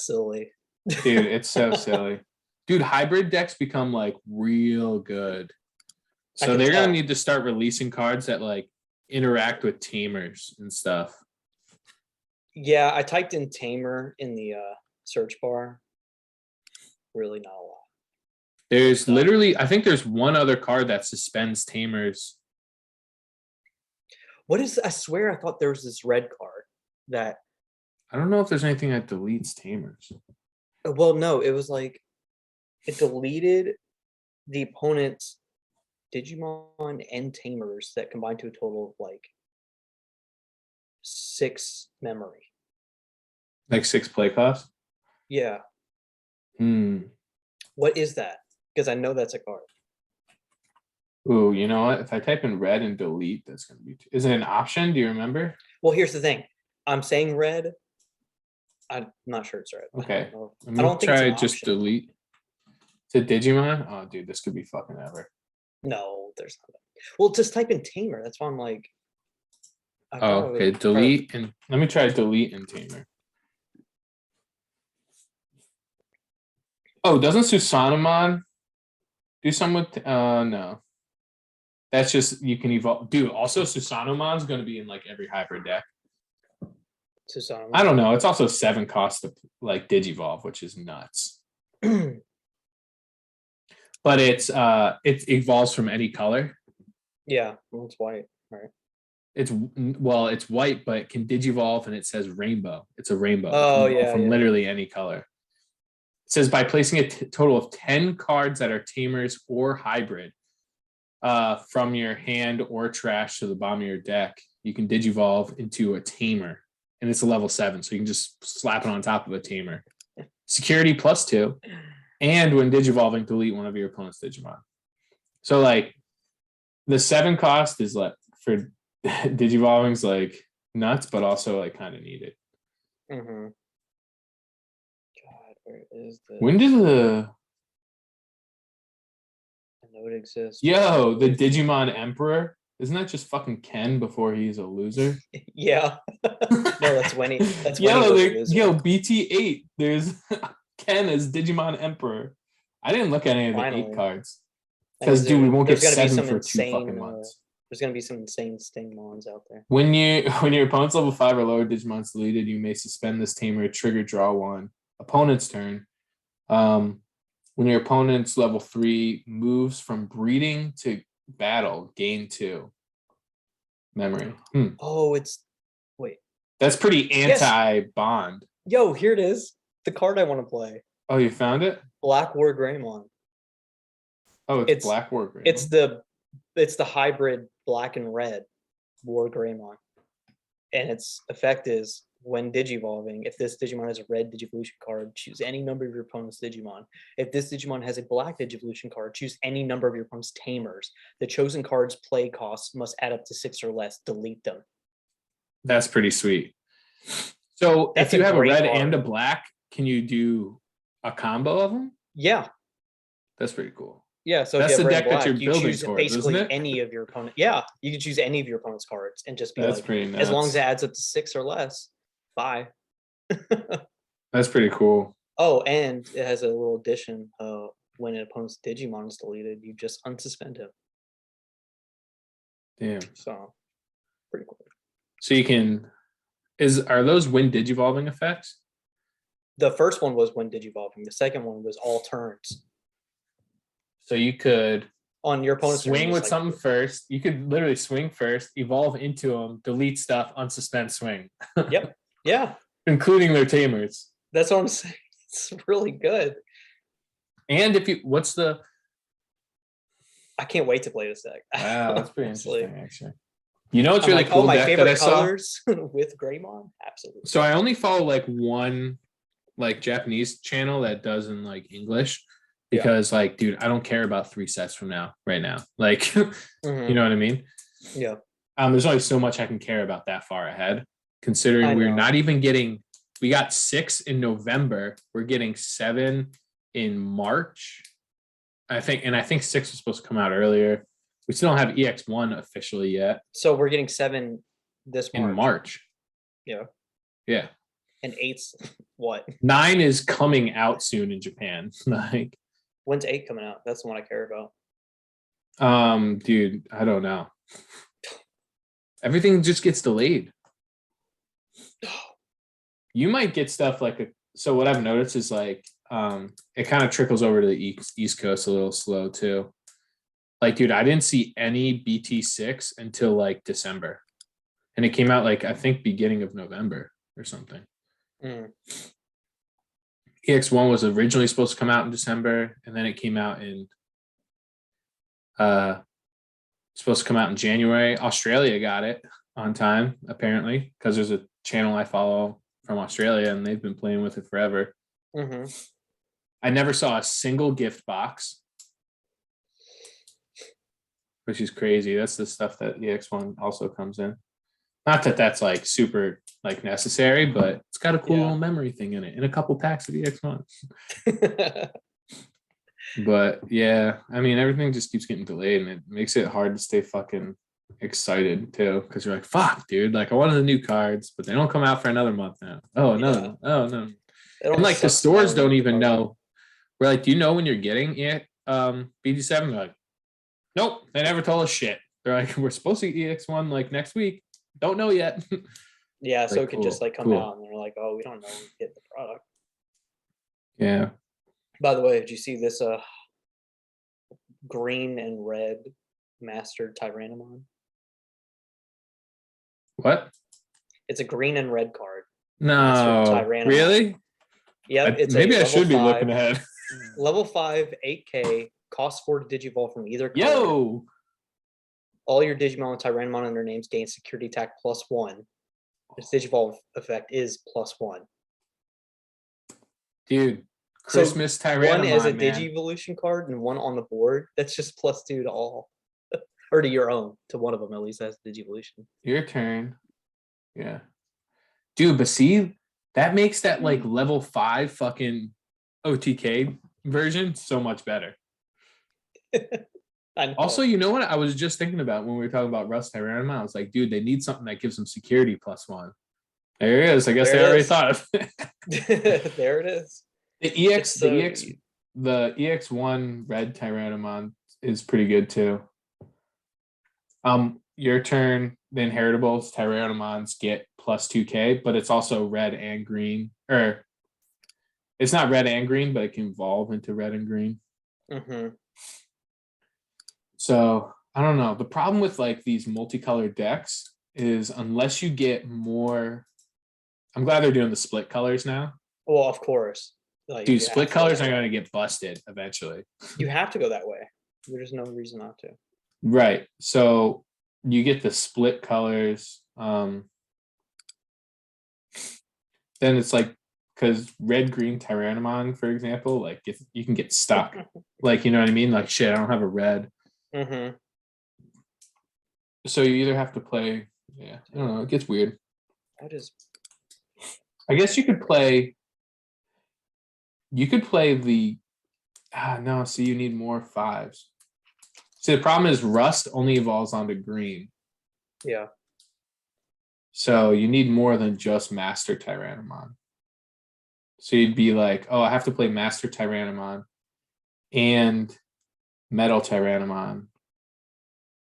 silly. Dude, it's so silly. Dude, hybrid decks become like real good. I So can they're gonna tell. need to start releasing cards that like interact with tamers and stuff. Yeah, I typed in tamer in the search bar. Really not a lot. There's literally, I think there's one other card that suspends tamers. What is? I swear I thought there was this red card that. I don't know if there's anything that deletes tamers. Well, no, it was like it deleted the opponent's Digimon and tamers that combined to a total of like 6 memory. Like 6 play cost? Yeah. Hmm. What is that? Because I know that's a card. Ooh, you know what? If I type in red and delete, that's gonna be. Is it an option? Do you remember? Well, here's the thing. I'm saying red. I'm not sure it's red. Okay. Let I me don't think it's try an just option. delete. To Digimon? Oh, dude, this could be fucking ever. No, there's not. Well, just type in tamer. That's why I'm like. I Oh, thought it okay. was- Delete and let me try delete and tamer. Oh, doesn't Susanamon do some with no. That's just you can evolve. Dude, also Susanomon's gonna be in like every hybrid deck. Susanoo. I don't know. It's also 7 cost to like Digivolve, which is nuts. But it evolves from any color. Yeah, well, it's white, right? It's white, but it can Digivolve and it says rainbow. It's a rainbow. It Oh, can evolve yeah, from yeah. literally any color. It says by placing a total of 10 cards that are tamers or hybrid from your hand or trash to the bottom of your deck, you can Digivolve into a tamer. And it's a level 7, so you can just slap it on top of a tamer. Security +2. And when Digivolving, delete one of your opponent's Digimon. So like the 7 cost is like for Digivolving's like nuts, but also like kind of needed. Mm-hmm. God, where is this? When did the I know it exists. yo the Digimon Emperor? Isn't that just fucking Ken before he's a loser? Yeah. No, that's when he. That's when yo, he was a loser. BT8. There's Ken as Digimon Emperor. I didn't look at any of the Finally. 8 cards That means because dude, we won't get there's gonna be 7 some for 2 insane, fucking months. There's gonna be some insane Stingmons out there. When your opponent's level 5 or lower Digimon's deleted, you may suspend this tamer, trigger draw 1. Opponent's turn. When your opponent's level 3 moves from breeding to battle, gain 2 memory. Oh, it's wait. That's pretty Yes. anti-bond. Yo, here it is. The card I want to play. Oh, you found it? Black War Greymon. Oh, it's Black War Greymon. It's the hybrid black and red War Greymon. And its effect is when Digivolving, if this Digimon has a red Digivolution card, choose any number of your opponent's Digimon. If this Digimon has a black Digivolution card, choose any number of your opponent's Tamers. The chosen card's play costs must add up to 6 or less. Delete them. That's pretty sweet. So That's if you a have a great red card. and a black, can you do a combo of them? Yeah. That's pretty cool. Yeah, so That's if you the have red deck and that black, you're you building choose towards, basically isn't it? any of your opponent. Yeah, you can choose any of your opponent's cards and just be That's like, pretty nuts. as long as it adds up to 6 or less, bye. That's pretty cool. Oh, and it has a little addition. When an opponent's Digimon is deleted, you just unsuspend him. Damn. So, pretty cool. So you can are those when Digivolving effects? The first one was when Digivolving. The second one was all turns. So you could On your opponent's turn, swing you with just, something first. You could literally swing first, evolve into them, delete stuff, unsuspend, swing. Yep. Yeah. Including their tamers. That's what I'm saying. It's really good. And if you what's the I can't wait to play this deck. wow, that's pretty Honestly. interesting actually. You know what's I'm really like, cool oh, my deck that I favorite saw? colors with Greymon? Absolutely. So I only follow like one like Japanese channel that does in like English because like dude, I don't care about 3 sets from now right now. Like you know what I mean? Yeah. There's only so much I can care about that far ahead, considering I we're know. not even getting we got 6 in November, we're getting 7 in March. I think 6 was supposed to come out earlier. We still don't have EX1 officially yet. So we're getting 7 this March. In March. Yeah. Yeah. And 8's what? 9 is coming out soon in Japan. Like, When's 8 coming out? That's the one I care about. dude, I don't know. Everything just gets delayed. You might get stuff like so what I've noticed is like it kind of trickles over to the East Coast a little slow too. Like, dude, I didn't see any BT6 until like December. And it came out like I think beginning of November or something. EX1 was originally supposed to come out in December, and then it came out in supposed to come out in January. Australia got it on time, apparently, because there's a channel I follow from Australia and they've been playing with it forever. I never saw a single gift box, which is crazy. That's the stuff that EX1 also comes in. Not that that's like super like necessary, but it's got a cool little memory thing in it and a couple packs of EX1. But yeah, I mean, everything just keeps getting delayed and it makes it hard to stay fucking excited too. Cause you're like, fuck, dude, like I wanted the new cards, but they don't come out for another month now. Oh, no. Oh, no. And like the stores don't even know. We're like, do you know when you're getting it? BG7? They're like, nope, they never told us shit. They're like, we're supposed to get EX1 like next week. Don't know yet. Yeah, so like, it could just like come out and they're like, oh, we don't know when we get the product. Yeah. By the way, did you see this green and red mastered Tyrannomon? What? It's a green and red card. No, really? Yep, it's maybe I should be 5, looking ahead. level 5, 8K, costs 4 to digivolve from either color. Yo! All your Digimon with Tyrannomon in their names gain security attack +1. Its digivolve effect is +1. Dude, Christmas so Tyrannomon, one as a man. Digivolution card and one on the board. That's just +2 to all. Or to your own. To one of them at least as Digivolution. Your turn. Yeah. Dude, but see, that makes that like level 5 fucking OTK version so much better. I know. Also, you know what I was just thinking about when we were talking about Rust Tyrannomon? I was like, dude, they need something that gives them security +1. There it is. I guess There they it already is. thought of it. There it is. The EX1 red Tyrannomon is pretty good too. Your turn, the inheritables, Tyrannomons get +2K, but it's also red and green. Or it's not red and green, but it can evolve into red and green. So I don't know. The problem with like these multicolored decks is unless you get more. I'm glad they're doing the split colors now. Well, of course. Like, dude, split colors are going to get busted eventually. You have to go that way. There's no reason not to. Right. So you get the split colors. Then it's like, because red green Tyrannomon, for example, like if you can get stuck, like, you know what I mean? Like, shit, I don't have a red. So you either have to play. Yeah, I don't know. It gets weird. That is. I guess you could play. You could play the. No, see, you need more 5s. See, the problem is Rust only evolves onto green. Yeah. So you need more than just Master Tyrannomon. So you'd be like, oh, I have to play Master Tyrannomon and Metal Tyrannomon,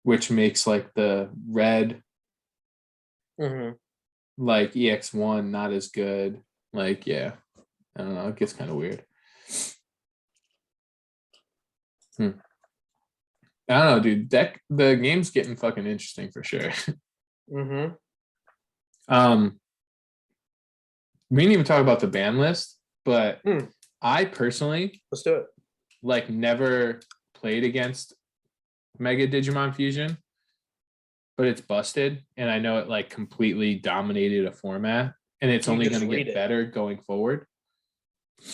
which makes like the red, like EX1 not as good. Like, yeah, I don't know. It gets kind of weird. I don't know, dude. The game's getting fucking interesting for sure. We didn't even talk about the ban list, but I personally, let's do it. Like, never played against Mega Digimon Fusion, but it's busted, and I know it like completely dominated a format, and it's only going to get better going forward.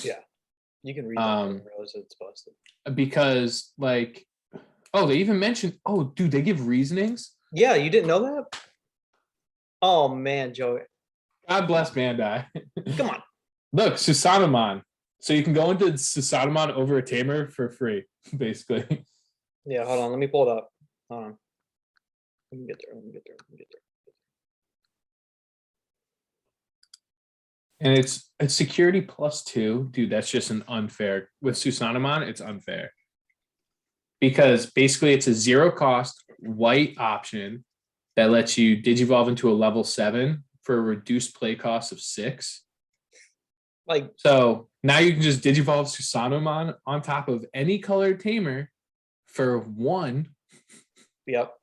Yeah, you can read that and realize it's busted. Because like, oh, they even mentioned, oh, dude, they give reasonings. Yeah, you didn't know that? Oh man, Joey. God bless Bandai. Come on. Look, Susanomon. So you can go into Susanomon over a Tamer for free, basically. Yeah, hold on. Let me pull it up. Hold on. Let me get there. And it's security +2. Dude, that's just an unfair. With Susanamon, it's unfair. Because basically it's a 0 cost white option that lets you digivolve into a level 7 for a reduced play cost of 6. Like, So now you can just digivolve Susanamon on top of any colored tamer for 1, yep.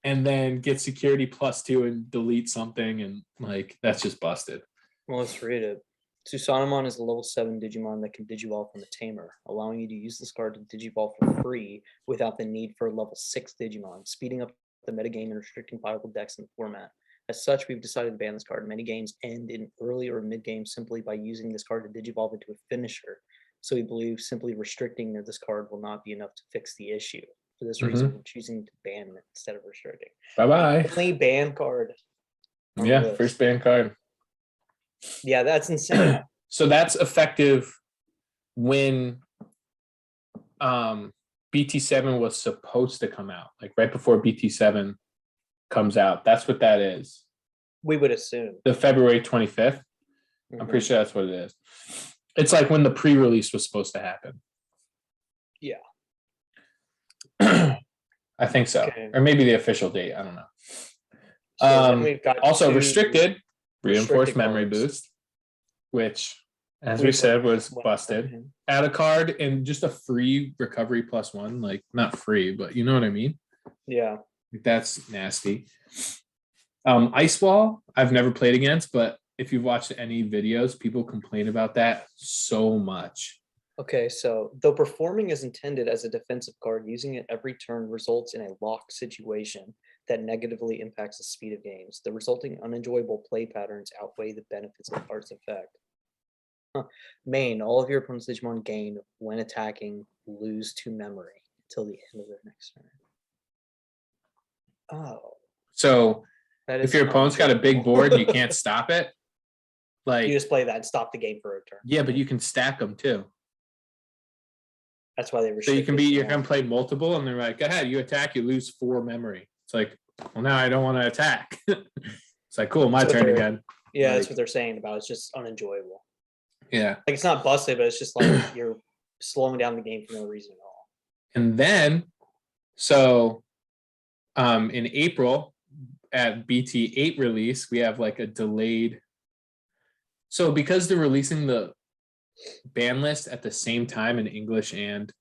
and then get security +2 and delete something, and like that's just busted. Well, let's read it. Susanamon is a level 7 Digimon that can digivolve from a tamer, allowing you to use this card to digivolve for free without the need for a level 6 Digimon, speeding up the metagame and restricting viable decks in the format. As such, we've decided to ban this card. Many games end in early or mid-game simply by using this card to digivolve into a finisher. So we believe simply restricting this card will not be enough to fix the issue. For this reason, we're choosing to ban it instead of restricting. Bye-bye. Only ban card. on the Yeah, list. first ban card. Yeah, that's insane. So that's effective when BT7 was supposed to come out, like right before BT7 comes out. That's what that is. We would assume. The February 25th. I'm pretty sure that's what it is. It's like when the pre-release was supposed to happen. Yeah. I think so. Okay. Or maybe the official date. I don't know. So then we've got Also two restricted reinforced restricted memory cards. boost, which, as we said, was busted. Add a card and just a free recovery +1, like not free, but you know what I mean. Yeah. That's nasty. Ice Wall, I've never played against, but if you've watched any videos, people complain about that so much. Okay, so though performing as intended as a defensive card, using it every turn results in a lock situation that negatively impacts the speed of games. The resulting unenjoyable play patterns outweigh the benefits of the card's effect. Main, all of your opponent's Digimon gain when attacking lose 2 memory until the end of their next turn. Oh, So that if is your opponent's got a big unenjoyable. board and you can't stop it, like, You just play that and stop the game for a turn. yeah, but you can stack them too. That's why they So you can restricted be, you it. can play multiple, and they're like, go ahead, you attack, you lose 4 memory. It's like, well, now I don't want to attack. It's like, cool, my That's what turn they're- again. Yeah, that's Like- what they're saying about it. It's just unenjoyable. Yeah. Like, it's not busted, but it's just like you're slowing down the game for no reason at all. And then, so in April at BT8 release, we have like a delayed. So because they're releasing the ban list at the same time in English and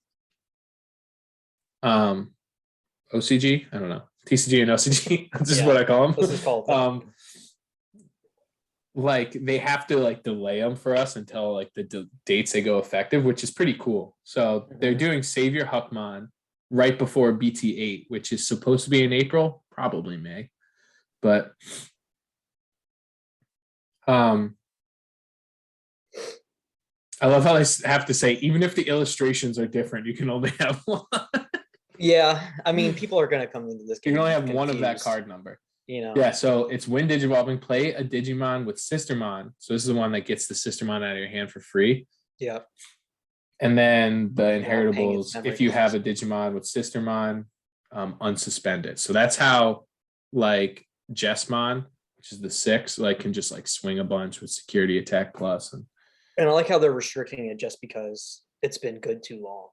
OCG, I don't know, TCG and OCG, that's just what I call them. This is called that. Like they have to like delay them for us until like the dates they go effective, which is pretty cool. So they're doing Savior Huckmon right before BT8, which is supposed to be in April, probably May. But I love how they have to say, even if the illustrations are different, you can only have one. Yeah, I mean, people are gonna come into this You game. can only have one of that confused, card number. You know. Yeah, so it's when digivolving, play a Digimon with Sistermon. So this is the one that gets the Sistermon out of your hand for free. Yeah. And then the paying its inheritables, memory if you have a cost. Digimon with Sistermon, unsuspended. So that's how like Jessmon, which is the 6, like can just like swing a bunch with security attack plus. And I like how they're restricting it just because it's been good too long.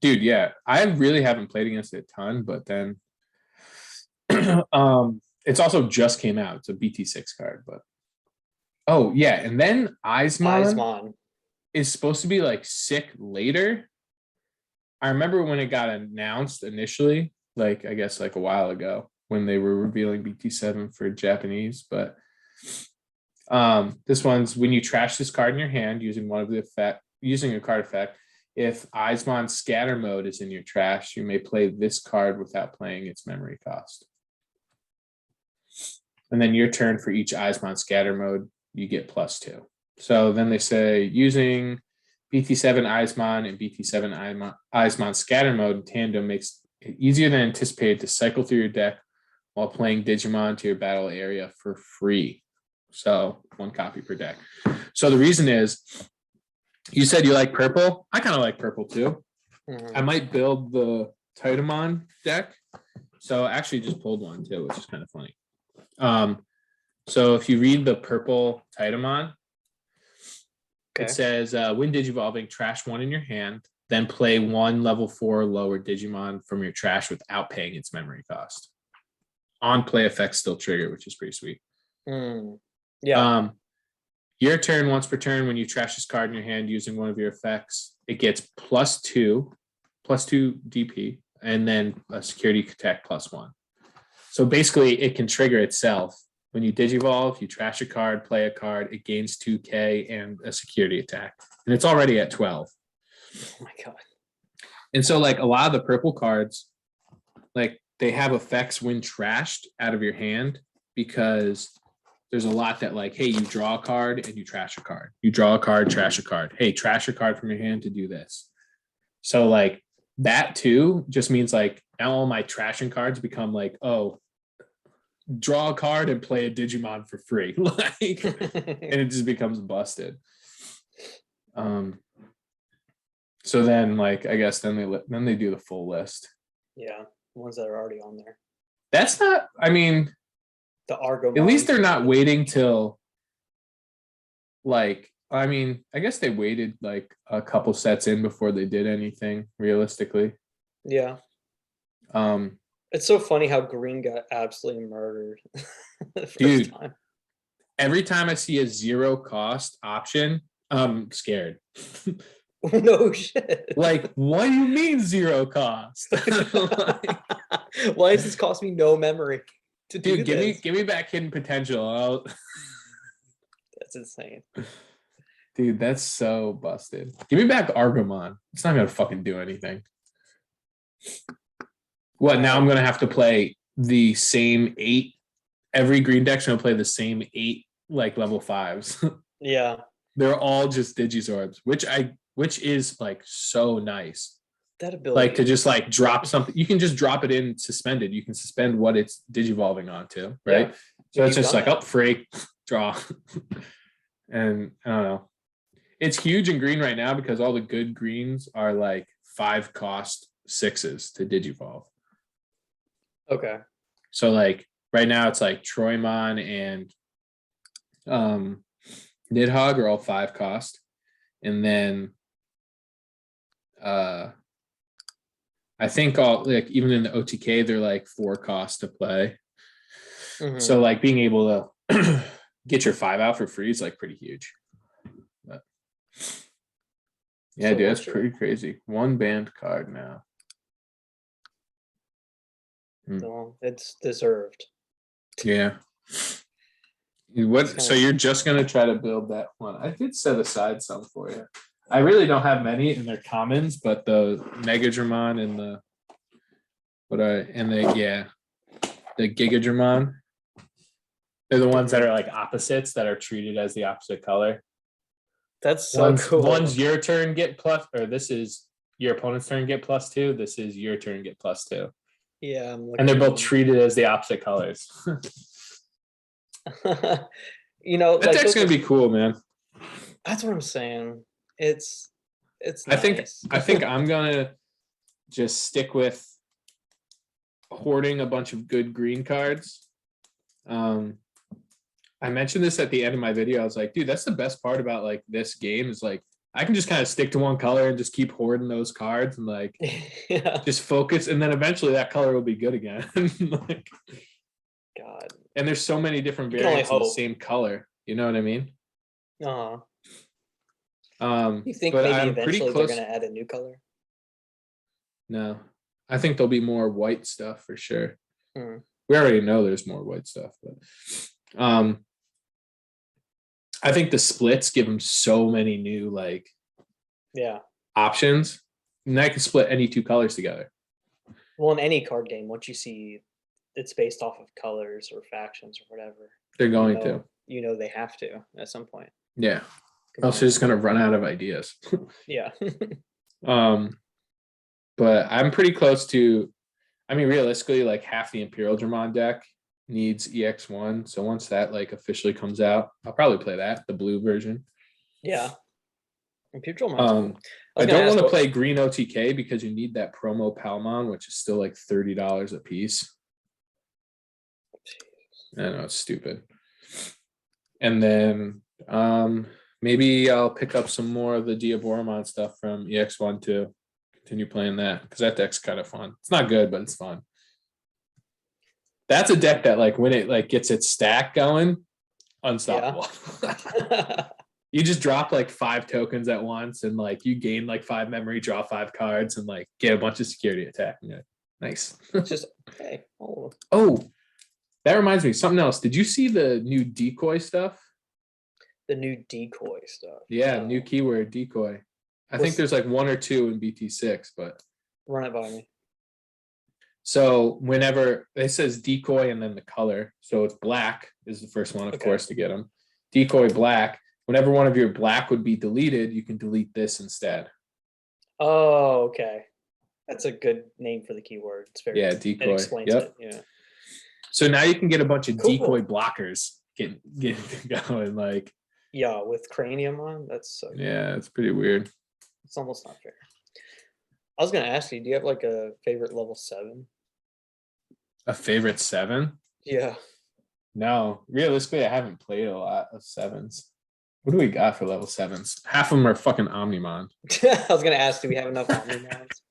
dude, yeah, I really haven't played against it a ton, but then it's also just came out. It's a BT6 card, but oh yeah, and then Eismon is supposed to be like sick later. I remember when it got announced initially, like I guess like a while ago when they were revealing BT7 for Japanese, but this one's when you trash this card in your hand using one of the effect, using a card effect. If Eismon scatter mode is in your trash, you may play this card without playing its memory cost. And then your turn for each Eismon scatter mode, you get +2. So then they say using BT7 Eismon and BT7 Eismon scatter mode in tandem makes it easier than anticipated to cycle through your deck while playing Digimon to your battle area for free. So 1 copy per deck. So the reason is, you said you like purple. I kind of like purple too. I might build the Titamon deck. So I actually just pulled one too, which is kind of funny. So if you read the purple Titamon, It says when digivolving, trash one in your hand, then play one level 4 lower Digimon from your trash without paying its memory cost. On play effects still trigger, which is pretty sweet. Yeah. Your turn, once per turn, when you trash this card in your hand using one of your effects, it gets +2 DP, and then a security attack +1. So basically, it can trigger itself. When you digivolve, you trash a card, play a card, it gains 2k and a security attack. And it's already at 12. Oh my god. And so like a lot of the purple cards, like they have effects when trashed out of your hand, because there's a lot that like, hey, you draw a card and you trash a card. You draw a card, trash a card. Hey, trash a card from your hand to do this. So like that too just means like now all my trashing cards become like, oh, draw a card and play a Digimon for free. Like, and it just becomes busted. So then like I guess then they do the full list. Yeah, ones that are already on there. That's not, I mean, The Argo. at least they're not waiting till like, I mean, I guess they waited like a couple sets in before they did anything realistically. Yeah. It's so funny how green got absolutely murdered. The first Dude, time. every time I see a 0 cost option, I'm scared. No shit. Like, what do you mean 0 cost? Like, why does this cost me no memory to dude, do this? give me back hidden potential. That's insane. Dude, that's so busted. Give me back Argomon. It's not gonna fucking do anything. What, now I'm gonna have to play the same 8. Every green deck's gonna play the same 8 like level 5s. Yeah. They're all just Digizorbs, which is like so nice. That ability. Like to just like drop something. You can just drop it in suspended. You can suspend what it's digivolving onto, right? Yeah. So it's You've just done like, that. oh, free, draw. And I don't know. It's huge in green right now because all the good greens are like 5 cost 6s to digivolve. Okay. So like right now it's like Troymon and Nidhogg are all 5 cost. And then I think all like even in the OTK they're like 4 cost to play. So like being able to get your 5 out for free is like pretty huge. But yeah, So dude, that's pretty crazy. 1 banned card now. No, it's deserved. Yeah. What? So you're just gonna try to build that one? I did set aside some for you. I really don't have many in their commons, but the Megadramon and the the Gigadramon. They're the ones that are like opposites that are treated as the opposite color. That's so cool. One's your turn get plus, or this is your opponent's turn get +2. This is your turn get +2. Yeah, and they're both treated as the opposite colors. You know, that deck's gonna be cool, man. That's what I'm saying. It's nice. I think I'm gonna just stick with hoarding a bunch of good green cards. I mentioned this at the end of my video. I was like, dude, that's the best part about like this game is like I can just kind of stick to one color and just keep hoarding those cards and like just focus, and then eventually that color will be good again. Like, God. And there's so many different variants of the same color. You know what I mean? You think maybe eventually they're gonna add a new color? No, I think there'll be more white stuff for sure. We already know there's more white stuff, but I think the splits give them so many new like options, and I can split any 2 colors together. Well, in any card game, once you see it's based off of colors or factions or whatever, they're going to. You know they have to at some point. Yeah. Else they're just gonna run out of ideas. Yeah. But I'm pretty close to. I mean, realistically, like half the Imperial Dramon deck needs EX1. So once that like officially comes out, I'll probably play that, the blue version. Yeah. Imperial Dramon. I don't want to play green OTK because you need that promo Palmon, which is still like $30 a piece. I know it's stupid. And then Maybe I'll pick up some more of the Diaboromon stuff from EX1 too. Continue playing that because that deck's kind of fun. It's not good, but it's fun. That's a deck that like when it like gets its stack going, unstoppable. You just drop like 5 tokens at once and like you gain like 5 memory, draw 5 cards, and like get a bunch of security attack. Yeah, nice. It's just okay. Oh, Oh, that reminds me, something else. Did you see the new decoy stuff? the new decoy stuff. Yeah, No. new keyword decoy. I think What's- there's like 1 or 2 in BT6, but Run it by me. so whenever it says decoy and then the color, so it's black is the first one, of Okay. course, to get them. Decoy black. Whenever one of your black would be deleted, you can delete this instead. Oh, okay. That's a good name for the keyword. It's very. Yeah, It decoy. explains Yep. it. Yeah. So now you can get a bunch of Cool. decoy blockers get going. Like, Yeah, with cranium on. That's so. yeah, it's pretty weird. It's almost not fair. I was gonna ask you, do you have like a favorite level 7? A favorite 7? Yeah. No, realistically, I haven't played a lot of 7s. What do we got for level 7s? Half of them are fucking Omnimon. I was gonna ask, do we have enough Omnimons?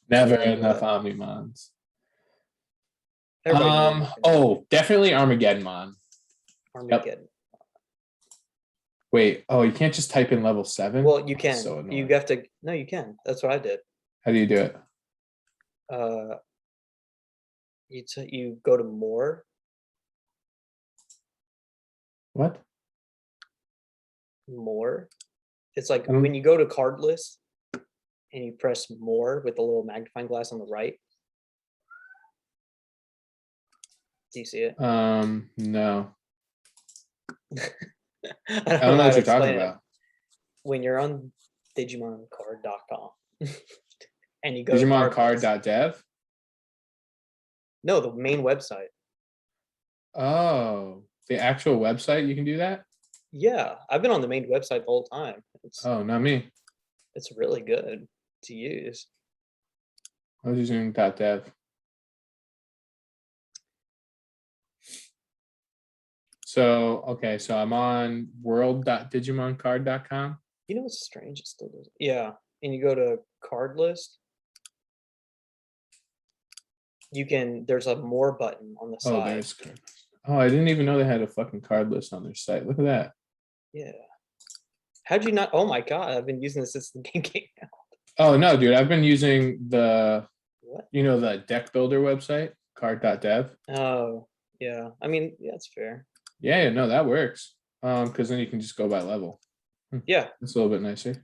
Never Yeah, enough but- Omnimons. Everybody knows it's gonna Oh, definitely Armageddonmon. be Armageddon. Wait, oh, you can't just type in level 7? Well, you can. So You annoying. have to. No, you can. That's what I did. How do you do it? You go to more. What? More. It's like Um, when you go to card list and you press more with the little magnifying glass on the right. Do you see it? No. I I don't know how what to you're talking explain it. about. When you're on DigimonCard.com and you go to card list- DigimonCard.dev? No, the main website. Oh, the actual website, you can do that? Yeah, I've been on the main website the whole time. Oh, not me. It's really good to use. I was using .dev. So, okay, so I'm on world.digimoncard.com. You know what's strange? It still does. Yeah, and you go to card list. You can. There's a more button on the Oh, side. there's card. Oh, I didn't even know they had a fucking card list on their site. Look at that. Yeah. How'd you not? Oh my god! I've been using this since the game came out. Oh no, dude, I've been using the What? the deck builder website, card.dev. Oh yeah. I mean, yeah, it's fair. Yeah, no, that works. Because then you can just go by level. Yeah. It's a little bit nicer.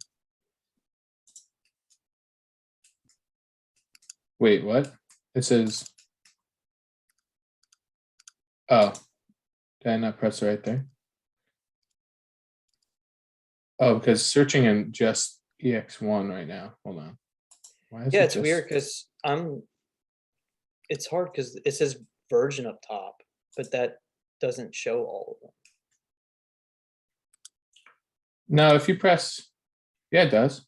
Wait, what? It says. Oh, did I not press right there? Oh, because searching in just EX1 right now. Hold on. Why is Yeah, it it's just- weird because It's hard because it says version up top, but that doesn't show all of them. No, if you press, yeah, it does.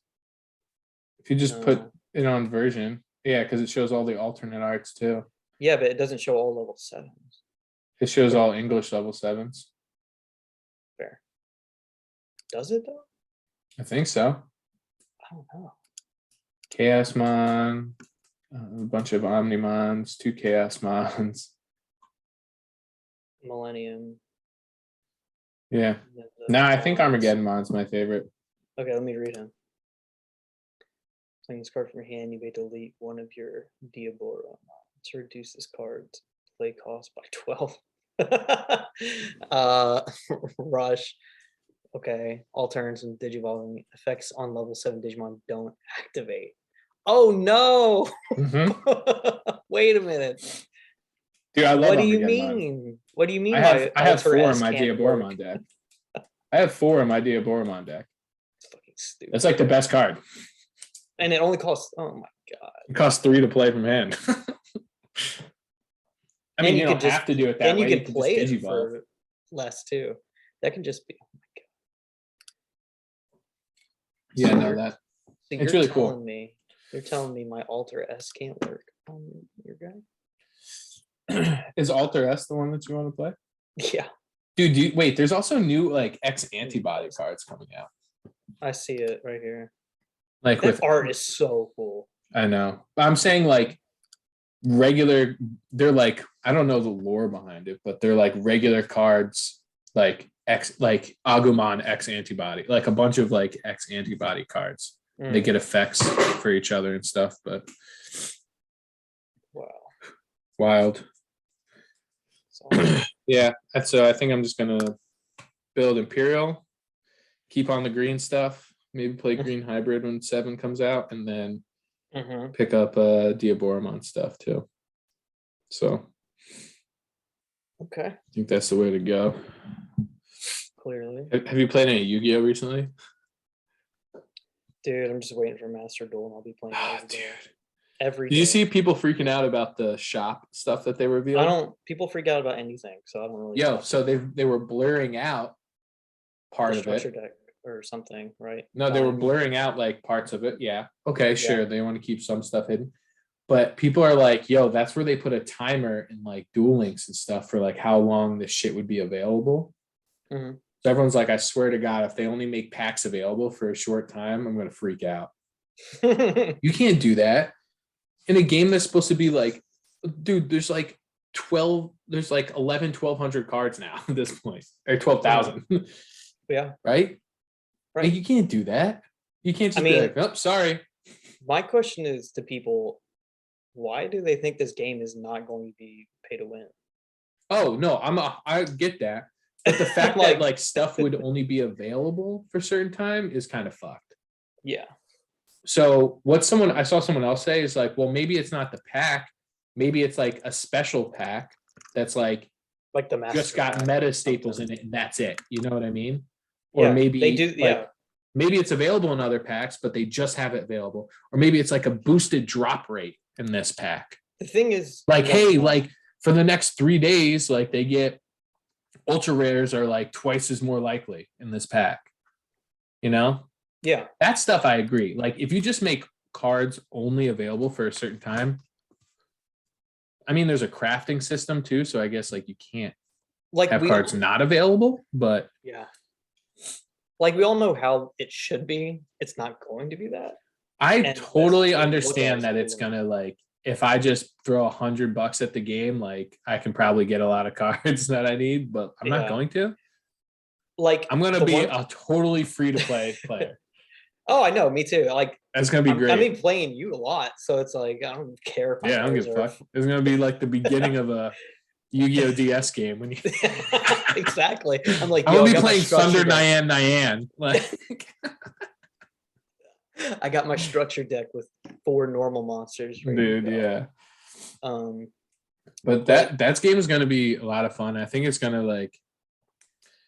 If you just put No. it on version, yeah, because it shows all the alternate arts too. Yeah, but it doesn't show all level 7s. It shows all English level 7s. Fair. Does it though? I think so. I don't know. Chaosmon, a bunch of Omnimons, 2 Chaosmons. Millennium. Yeah. and then the No, I think Mons. Armageddonmon's my favorite. Okay, let me read him. Playing this card from your hand, you may delete one of your Diabora to reduce this card's play cost by 12. Rush. Okay. All turns and Digivolving effects on level 7 Digimon don't activate. Oh no! Mhm. Wait a minute. Dude, I love What do you Armageddonmon. mean? What do you mean? I have Alter 4 S in my can't Diaboromon work? deck. I have 4 in my Diaboromon deck. It's fucking stupid. That's like the best card. And it only costs. Oh my god. It costs 3 to play from hand. I mean, And you could don't just- have to do it that Then you way. can play just it digivolve. for less too. That can just be. Oh my god. Yeah, So no, you're- that So It's you're really cool. telling me, you're telling me my Alter S can't work on your guy? is Alter S the one that you want to play? Yeah. Dude, wait, there's also new like X antibody cards coming out. I see it right here. Like That with art is so cool. I know. I'm saying like regular, they're like, I don't know the lore behind it, but they're like regular cards, like X, like Agumon X antibody, like a bunch of like X antibody cards. They get effects for each other and stuff, but Wow. wild. It's awesome. Yeah, so I think I'm just gonna build Imperial, keep on the green stuff, maybe play green hybrid when 7 comes out, and then pick up Diaboromon stuff too. So Okay. I think that's the way to go. Clearly. Have you played any Yu-Gi-Oh recently? Dude, I'm just waiting for Master Duel and I'll be playing Oh, every day. dude. Every Did you day. see people freaking out about the shop stuff that they revealed? People freak out about anything, so I don't really Yo, so they were blurring out part the of structure it. deck or something, right? No, they were Dying. blurring out like parts of it. Yeah. Okay, sure. They want to keep some stuff hidden. But people are like, yo, that's where they put a timer in like Duel Links and stuff for like how long this shit would be available. Mhm. So everyone's like, I swear to God, if they only make packs available for a short time, I'm gonna freak out. You can't do that. In a game that's supposed to be like, dude, there's like 1200 cards now at this point. Or 12,000. Yeah. Right? Right. Like, you can't do that. You can't just be like, oh, sorry. My question is to people, why do they think this game is not going to be pay to win? Oh no, I get that. But the fact that like stuff would only be available for certain time is kind of fucked. Yeah. So what I saw someone else say is like, well, maybe it's not the pack, maybe it's like a special pack that's like the master just got pack meta or staples something. in it, and that's it. You know what I mean? Or Yeah, maybe they do. like, Yeah. maybe it's available in other packs, but they just have it available. Or maybe it's like a boosted drop rate in this pack. The thing is, Like, we don't hey, know. like for the next 3 days, like they get ultra rares are like twice as more likely in this pack. You know? Yeah. That stuff I agree. Like if you just make cards only available for a certain time, I mean, there's a crafting system too, so I guess like you can't Like have cards not available, but yeah. Like we all know how it should be. It's not going to be that. I And totally that's- understand that it's gonna like if I just throw $100 at the game, like I can probably get a lot of cards that I need, but I'm not Yeah. going to. Like I'm gonna be a totally free to play player. Oh, I know, me too. Like That's gonna be great. I mean, playing you a lot, so it's like I don't care. If Yeah, I don't give a fuck. It's gonna be like the beginning of a Yu-Gi-Oh DS game when you exactly. I'm like, I'm yo, gonna I be got my playing structure Thunder deck. Nyan. Like I got my structure deck with 4 normal monsters. Ready dude, to go. yeah. But that game is gonna be a lot of fun. I think it's gonna like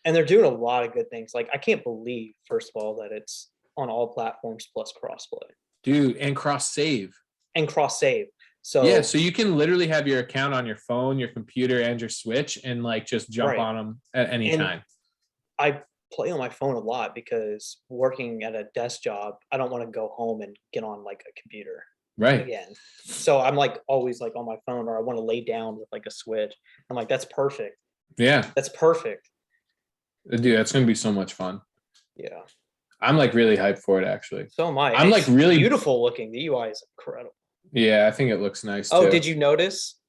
and they're doing a lot of good things. Like I can't believe, first of all, that it's on all platforms plus crossplay. Dude, and cross save. And cross save. So yeah, so you can literally have your account on your phone, your computer, and your Switch, and like just jump on them at any time. I play on my phone a lot because working at a desk job, I don't want to go home and get on like a computer again. So I'm like always like on my phone, or I want to lay down with like a Switch. I'm like, that's perfect. Yeah, that's perfect. Dude, that's gonna be so much fun. Yeah, I'm like really hyped for it actually. So am I. I'm like really beautiful looking. The UI is incredible. Yeah, I think it looks nice Oh, too. did you notice,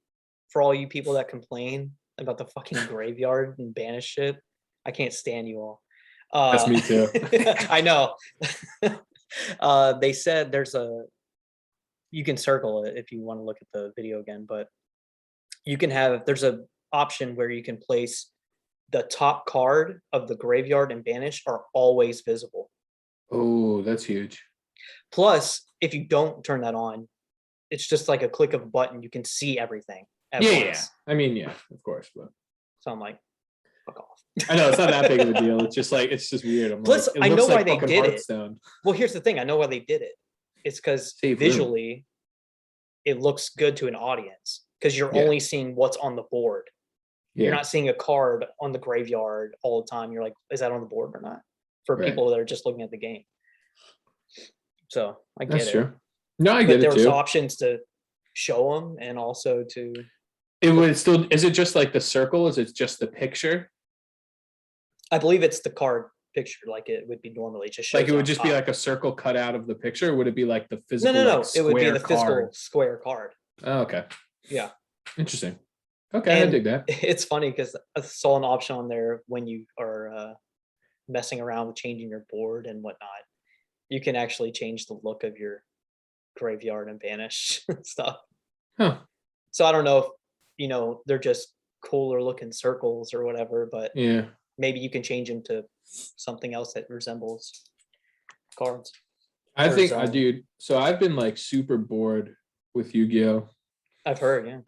for all you people that complain about the fucking graveyard and banish shit, I can't stand you all. That's me too. I know. They said you can circle it if you want to look at the video again, but there's a option where you can place the top card of the graveyard and banish are always visible. Oh, that's huge. Plus, if you don't turn that on, it's just like a click of a button. You can see everything at once. Yeah. I mean, yeah, of course. But so I'm like, fuck off. I know it's not that big of a deal. It's just weird. I'm Plus, like, I know why like they did Hearthstone. it. Well, here's the thing. I know why they did it. It's because visually, it looks good to an audience because you're only seeing what's on the board. You're not seeing a card on the graveyard all the time. You're like, is that on the board or not? For people that are just looking at the game. So I get That's it. true. No, I get but it there's too. options to show them and also to. It would still. Is it just like the circle? Is it just the picture? I believe it's the card picture like it would be normally. It just shows Like it would on just be top. like a circle cut out of the picture? Or would it be like the No, physical no, like no. It would be square the physical card? square card. Oh, okay. Yeah. Interesting. Okay, I And dig that. it's funny because I saw an option on there when you are messing around with changing your board and whatnot. You can actually change the look of your graveyard and banish stuff. Huh. So I don't know if they're just cooler looking circles or whatever, but Yeah. maybe you can change them to something else that resembles cards. I Or think zone. dude. So I've been like super bored with Yu-Gi-Oh. I've heard, yeah.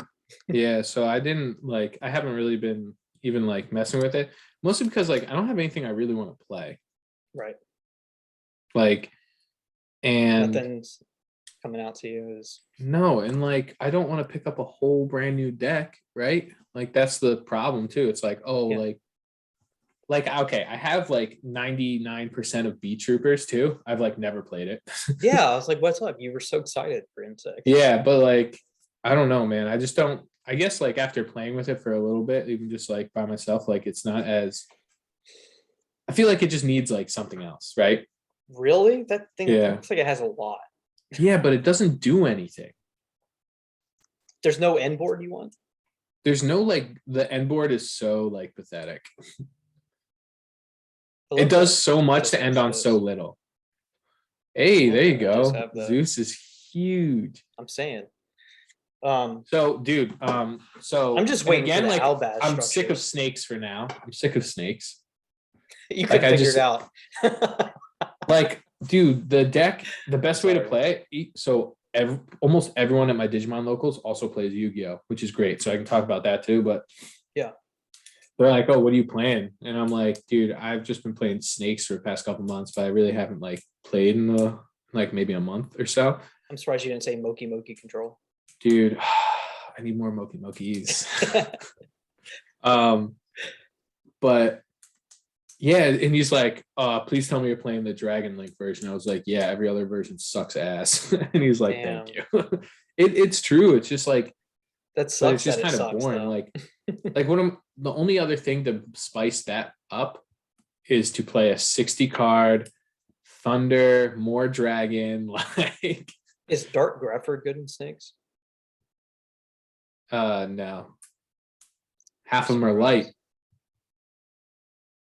Yeah, so I haven't really been even like messing with it. Mostly because like I don't have anything I really want to play. Right. Like, and Nothing's coming out to you is no, and like I don't want to pick up a whole brand new deck, right? Like that's the problem too. It's like, oh, Yeah. like okay, I have like 99% of B Troopers too. I've like never played it. yeah. I was like, what's up? You were so excited for Insect. Yeah, but like I don't know, man. I just don't. I guess like after playing with it for a little bit, even just like by myself, like it's not as. I feel like it just needs like something else, right? Really? That thing Yeah. looks like it has a lot. Yeah, but it doesn't do anything. There's no end board you want? There's no like the end board is so like pathetic. love It does that so much this to end one on so shows. little. Hey, there you Okay, I just go. have that. Zeus is huge. I'm saying. So, dude, so I'm just and waiting for again, the like Albaz I'm sick of structures. snakes for now. I'm sick of snakes. You Like, could I figure just- it out. Like, dude, the deck, the best way to Sorry. play it. So almost everyone at my Digimon locals also plays Yu-Gi-Oh, which is great. So I can talk about that too. But Yeah. they're like, "Oh, what are you playing?" And I'm like, "Dude, I've just been playing snakes for the past couple months, but I really haven't like played in like maybe a month or so." I'm surprised you didn't say Moki Moki Control. Dude, I need more Moki Mokis. But yeah, and he's like, please tell me you're playing the Dragon Link version. I was like, yeah, every other version sucks ass. And he's like, thank you. It's true. It's just like, That but sucks. it's just That it kind of sucks, boring. though. Like the only other thing to spice that up is to play a 60 card Thunder, more Dragon. Like, Is Dark Grepher good in snakes? no. Half of them are light.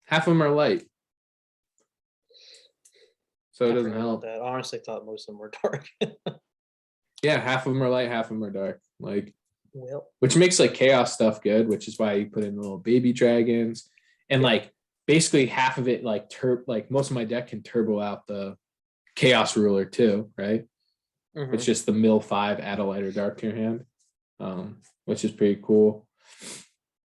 Half of them are light. So it I doesn't forgot about help. that. I honestly thought most of them were dark. Yeah, half of them are light, half of them are dark. Like, Well, which makes like chaos stuff good, which is why you put in the little baby dragons. And Yeah. like basically half of it, like like most of my deck can turbo out the chaos ruler too, right? mhm. It's just the mill 5, add a lighter dark to your hand. Which is pretty cool.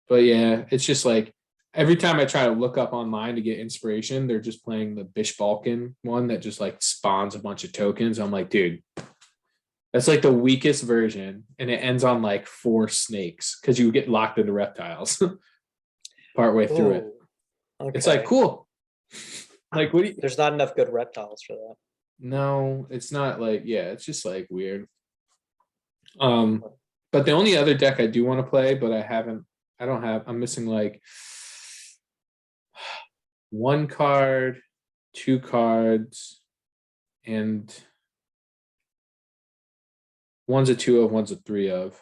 But yeah, it's just like every time I try to look up online to get inspiration, they're just playing the Bish Balkan one that just like spawns a bunch of tokens. I'm like, dude, that's like the weakest version, and it ends on like 4 snakes because you get locked into reptiles partway through it. Ooh, It's like okay. cool. Like, what do you? There's not enough good reptiles for that. No, it's not like, yeah, it's just like weird. But the only other deck I do want to play, but I'm missing like 1 card, 2 cards, and one's a 2 of, one's a 3 of.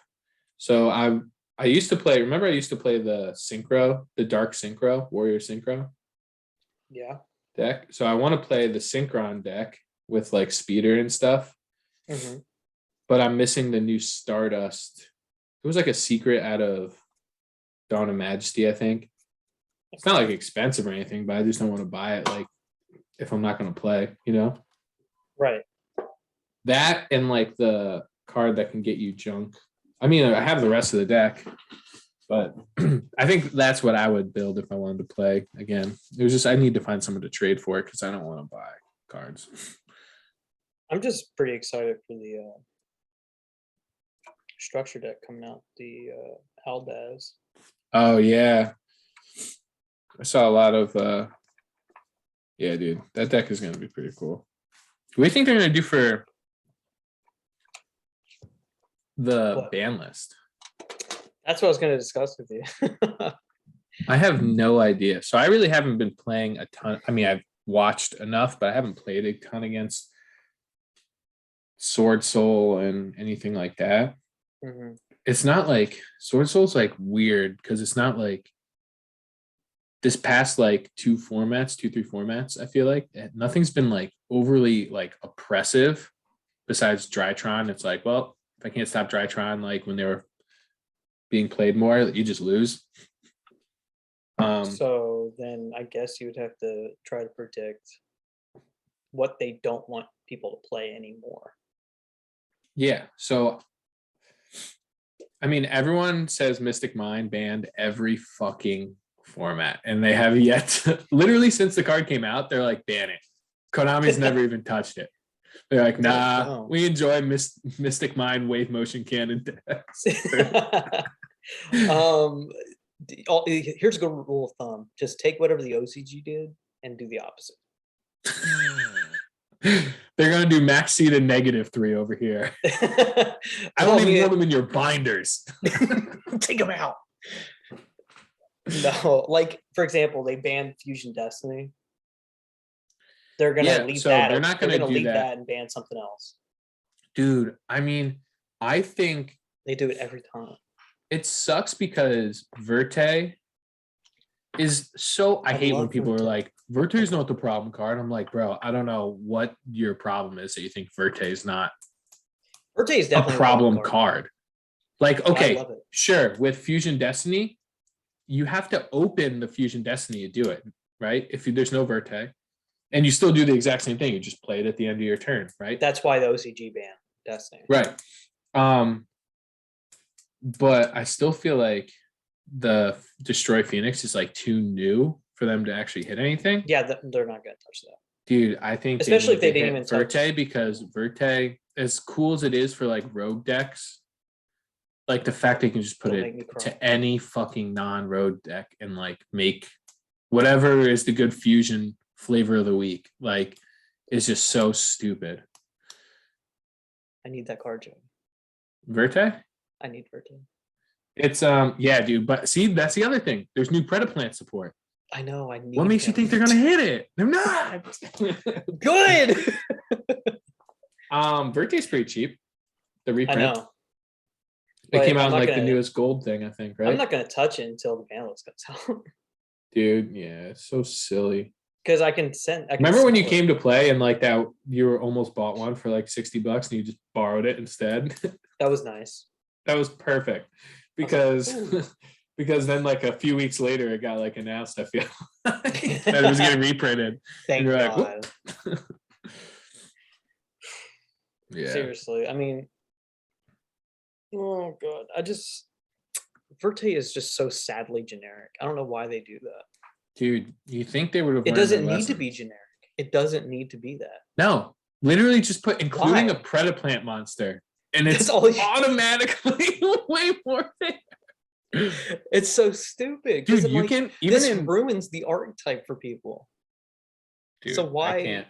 So I used to play, remember I used to play the Synchro, the Dark Synchro, Warrior Synchro Yeah. deck. So I want to play the Synchron deck with like speeder and stuff, hmm but I'm missing the new Stardust. It was like a secret out of Dawn of Majesty, I think. It's not like expensive or anything, but I just don't want to buy it like if I'm not going to play, you know? Right. That and like the card that can get you junk. I mean, I have the rest of the deck, but I think that's what I would build if I wanted to play again. It was just I need to find someone to trade for it because I don't want to buy cards. I'm just pretty excited for the structure deck coming out. The Albaz. Oh yeah. I saw a lot of yeah, dude. That deck is gonna be pretty cool. What do you think they're gonna do for the What? ban list? That's what I was going to discuss with you. I have no idea. So I really haven't been playing a ton. I mean, I've watched enough, but I haven't played a ton against Sword Soul and anything like that. Mhm. It's not like Sword Soul's like weird because it's not like this past like two, three formats. I feel like nothing's been like overly like oppressive besides Drytron. It's like, well, if I can't stop Drytron, like when they were being played more, you just lose. So then I guess you would have to try to predict what they don't want people to play anymore. Yeah. So, I mean, everyone says Mystic Mind banned every fucking format, and they have yet to, literally since the card came out, they're like, ban it. Konami's never even touched it. They're like, nah, No. we enjoy Mystic Mind wave motion cannon decks. Here's a good rule of thumb: just take whatever the OCG did and do the opposite. They're gonna do max seed and -3 over here. I don't even want them in your binders. Take them out. No, like for example, they banned Fusion Destiny. They're gonna leave so that. they're not gonna do leave that. that and ban something else. Dude, I mean, I think They do it every time. it sucks because Verte is so. I hate when love people are Verte. like, Verte is not the problem card. I'm like, bro, I don't know what your problem is that you think Verte is not Verte is a definitely problem a card. card. Like, But I okay, love it. sure, with Fusion Destiny, you have to open the Fusion Destiny to do it, right? If there's no Verte, and you still do the exact same thing, you just play it at the end of your turn, right? That's why the OCG banned Destiny. Right. But I still feel like the Destroy Phoenix is like too new for them to actually hit anything. Yeah, they're not gonna touch that. Dude, I think Especially if they didn't hit even Verte touch. because Verte, as cool as it is for like rogue decks, like the fact they can just put Don't make me it cry. to any fucking non-rogue deck and like make whatever is the good fusion flavor of the week, like is just so stupid. I need that card, Joe. Verte? I need Verte. It's yeah, dude. But see, that's the other thing. There's new Predaplant support. I know. I need. What makes you think they're gonna hit it? They're not. Good. Verte's pretty cheap. The I reprint. know. It But came out I'm in not like gonna- the newest gold thing, I think, right? I'm not gonna touch it until the Banlists comes out. Dude, yeah, it's so silly. Because I can send. I can Remember when you sell came to play and like that you were almost bought one for like $60 and you just borrowed it instead? That was nice. That was perfect. Because because then like a few weeks later it got like announced, I feel that it was getting reprinted. Thank you're like, God. Yeah. Seriously, I mean, oh God, Verte is just so sadly generic. I don't know why they do that. Dude, you think they would have It learned their doesn't need to lesson. be generic. It doesn't need to be that. No, literally just put including Why? a Predaplant monster. And it's That's all you- automatically way more fair. It's so stupid. Dude, I'm you like, can even this in ruins the archetype for people. dude, so why- I can't.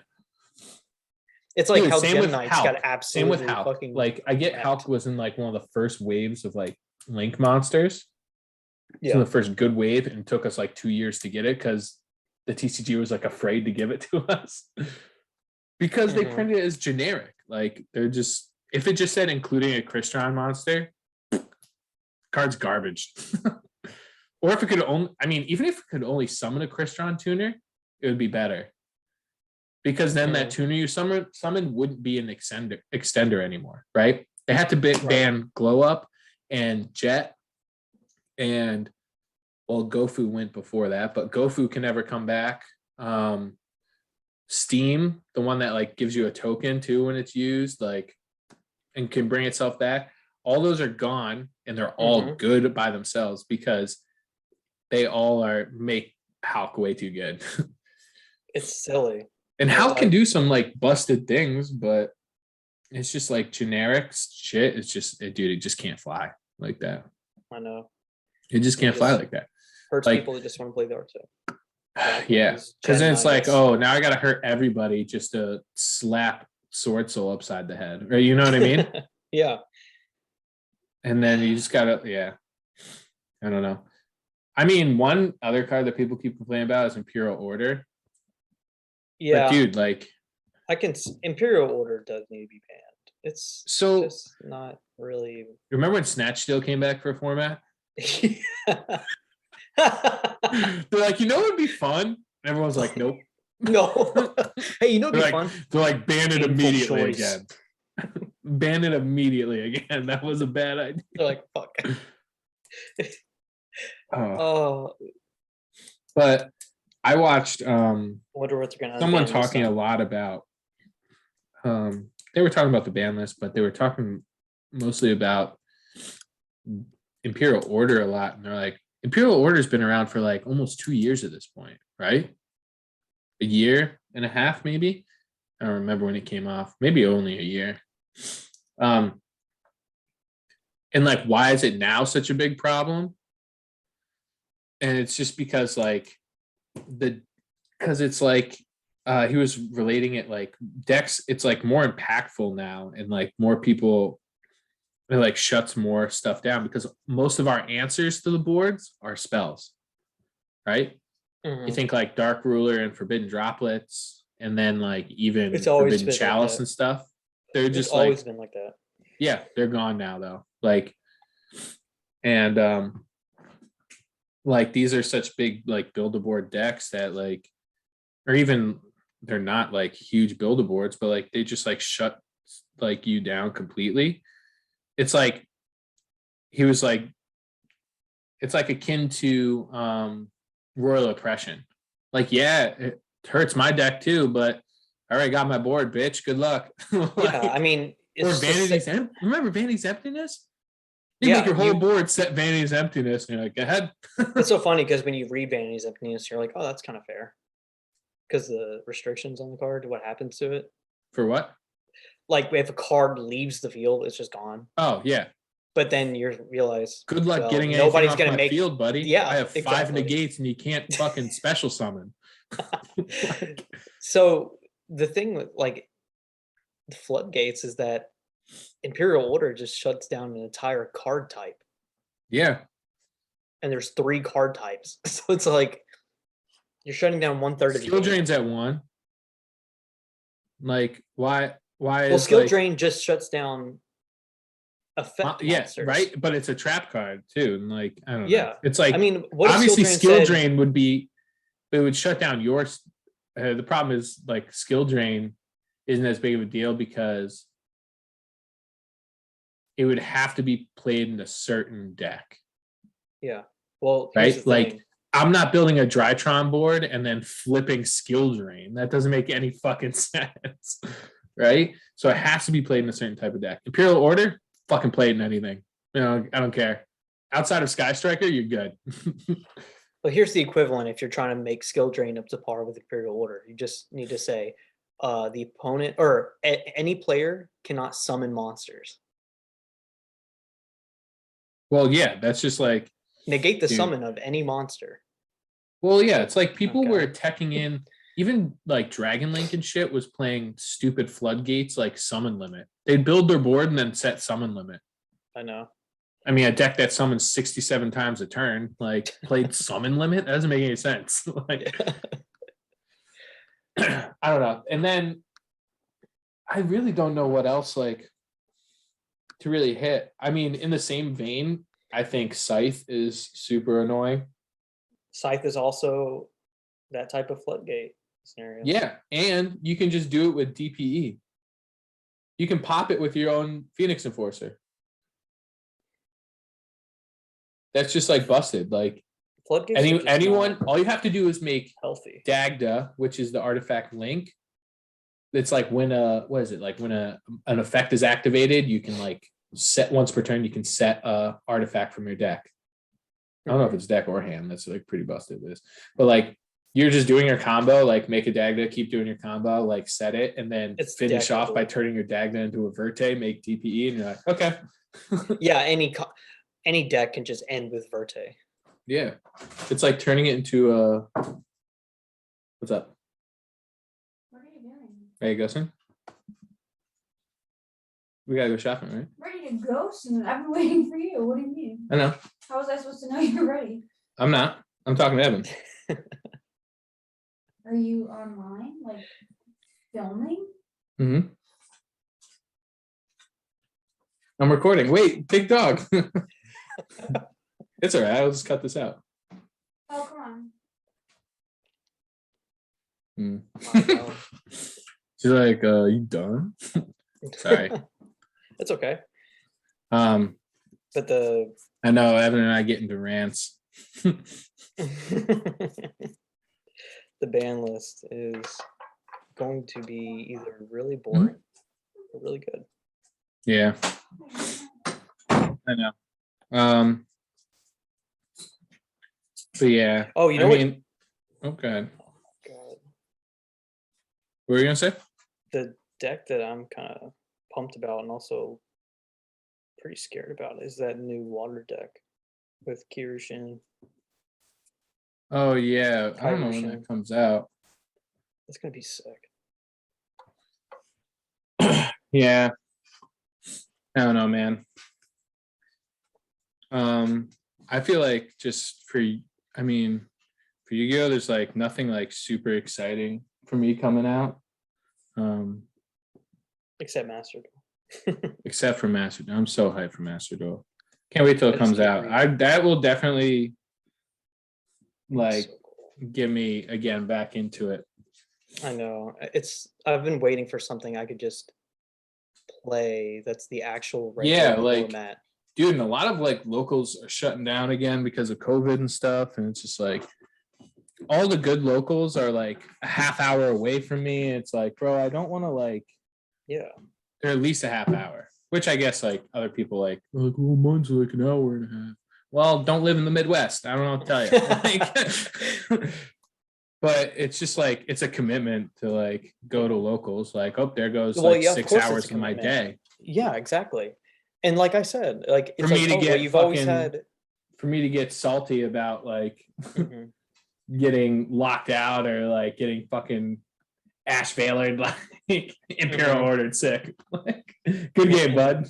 It's like Dude, how same with Geminites Hulk. got Same absolutely with Hulk. fucking Like I get wrecked. Hulk was in like one of the first waves of like Link monsters. Yeah. So the first good wave, and it took us like 2 years to get it because the TCG was like afraid to give it to us because they Mhm. printed it as generic. Like they're just if it just said including a Crystron monster, card's garbage. Or if it could only, I mean, even if it could only summon a Crystron tuner, it would be better. Because then that tuner you summon wouldn't be an extender anymore, right? They had to ban Glow Up and Jet, and well, Gofu went before that, but Gofu can never come back. Steam, the one that like gives you a token too when it's used, like, and can bring itself back. All those are gone, and they're all good by themselves because they all make Hulk way too good. It's silly. And Yeah, Hulk can do some like busted things, but it's just like generic shit. It's just, dude, it just can't fly like that. I know. It just can't fly just like that. Hurts Like- people that just want to play the archetype. Yeah, because then it's like, Geminites. oh, now I gotta hurt everybody just to slap Sword Soul upside the head, or you know what I mean? Yeah. And then you just gotta, yeah. I don't know. I mean, one other card that people keep complaining about is Imperial Order. Yeah, But dude, like, Imperial Order does need to be banned. It's so just not really. remember when Snatch Steel came back for a format? They're like, you know what would be fun? And everyone's like, nope. No. Hey, you know They're it'd be like, fun. they're like, ban it Painful immediately choice. again. Ban it immediately again. That was a bad idea. They're like, fuck. Oh, But I watched I wonder what they're gonna someone unban this talking a time. lot about they were talking about the ban list, but they were talking mostly about Imperial Order a lot. And they're like, Imperial Order's been around for like almost 2 years at this point, right? A year and a half, maybe. I don't remember when it came off. Maybe only a year. And like, why is it now such a big problem? And it's just because like because it's like he was relating it like decks, it's like more impactful now, and like more people, it like shuts more stuff down because most of our answers to the boards are spells, right? You think like Dark Ruler and Forbidden Droplets, and then like even It's always Forbidden been like Chalice that. and stuff. They're It's just always like, been like that. yeah, they're gone now though. And like these are such big like build-a-board decks that like, or even they're not like huge build-a-boards, but like they just like shut like you down completely. It's like he was like, it's like akin to Royal Oppression. Like, yeah, it hurts my deck too, but I already got my board, bitch. Good luck. Yeah, I mean, or it's just Vanity's remember Vanity's Emptiness? You Yeah, make your whole board set Vanity's Emptiness, and you're like, go ahead. it's so funny because when you read Vanity's Emptiness, you're like, oh, that's kind of fair. Because the restrictions on the card, what happens to it? For what? Like if a card leaves the field, it's just gone. Oh yeah. But then you realize, Good luck well, getting anything nobody's off gonna my make field, buddy. Yeah, I have 5 exactly. negates, and you can't fucking special summon. Like, So the thing with like the floodgates is that Imperial Order just shuts down an entire card type, yeah. and there's 3 card types. So it's like you're shutting down 1/3 of the Skill game. drain's at 1. Like, why Well, is skill like, drain just shuts down effect yes, monsters. right? But it's a trap card too. And like, I don't know. Yeah. It's like, I mean, what if obviously skill skill drain said, drain would be, it would shut down your the problem is like skill drain isn't as big of a deal because it would have to be played in a certain deck, yeah. Well, here's right? the Like, thing. I'm not building a Drytron board and then flipping skill drain. That doesn't make any fucking sense, right? So it has to be played in a certain type of deck. Imperial Order, fucking play it in anything. You know, I don't care. Outside of Sky Striker, you're good. Well, here's the equivalent if you're trying to make skill drain up to par with Imperial Order. You just need to say the opponent or any player cannot summon monsters. Well, yeah, that's just like, Negate the dude. summon of any monster. Well, yeah, it's like people Okay. were teching in, even like Dragon Link and shit was playing stupid floodgates like summon limit. They'd build their board and then set summon limit. I know. I mean, a deck that summons 67 times a turn, like played summon limit. That doesn't make any sense. Like, I don't know. And then I really don't know what else like to really hit. I mean, in the same vein, I think Scythe is super annoying. Scythe is also that type of floodgate scenario. Yeah, and you can just do it with DPE. You can pop it with your own Phoenix Enforcer. That's just like busted. Like, Floodgates are just anyone, not all you have to do is make healthy. Dagda, which is the artifact link. It's like when when an effect is activated, you can like set once per turn, you can set a artifact from your deck. I don't know if it's deck or hand. That's like pretty busted this. But like, you're just doing your combo, like make a Dagda, keep doing your combo, like set it, and then finish off by turning your Dagda into a Verte, make DPE, and you're like, okay. Yeah, any deck can just end with Verte. Yeah. It's like turning it into a, what's up? What are you doing? Hey, go soon. We gotta go shopping, right? Ready to go soon. I've been waiting for you. What do you mean? I know. How was I supposed to know you're ready? I'm not. I'm talking to Evan. Are you online, like filming? Mm-hmm. I'm recording. Wait, big dog. It's all right. I'll just cut this out. Oh, come on. Hmm. Wow. She's like, you done? Sorry. It's okay. But the I know Evan and I get into rants. the ban list is going to be either really boring or really good. Yeah, I know. But yeah. Oh, you know what? Okay. God, What were you gonna say? the deck that I'm kind of pumped about and also pretty scared about is that new water deck with Kirushin. Oh yeah, I don't know when Hydration. that comes out. It's gonna be sick. Yeah, I don't know, man. I feel like just for Yu-Gi-Oh, there's like nothing like super exciting for me coming out. Except Master Duel. Except for Master Duel. I'm so hyped for Master Duel. Can't wait till I it just comes can't out. read. That will definitely like So cool. get me again back into it. I know. I've been waiting for something I could just play that's the actual regular Yeah, like format. dude, and a lot of like locals are shutting down again because of COVID and stuff. And it's just like all the good locals are like a half hour away from me. It's like, bro, I don't want to like Yeah. they're at least a half hour, which I guess like other people like, well, mine's like an hour and a half. Well, don't live in the Midwest. I don't know what to tell you. Like, but it's just like it's a commitment to like go to locals. Like, oh, there goes Well, like yeah, of 6 course it's a hours of my commitment. day. Yeah, exactly. And like I said, like For it's me like, to oh, well, get you've always fucking had. for me to get salty about like Mhm. getting locked out or like getting fucking Ash Valered like Imperial Mhm. ordered sick. Like, good game, bud.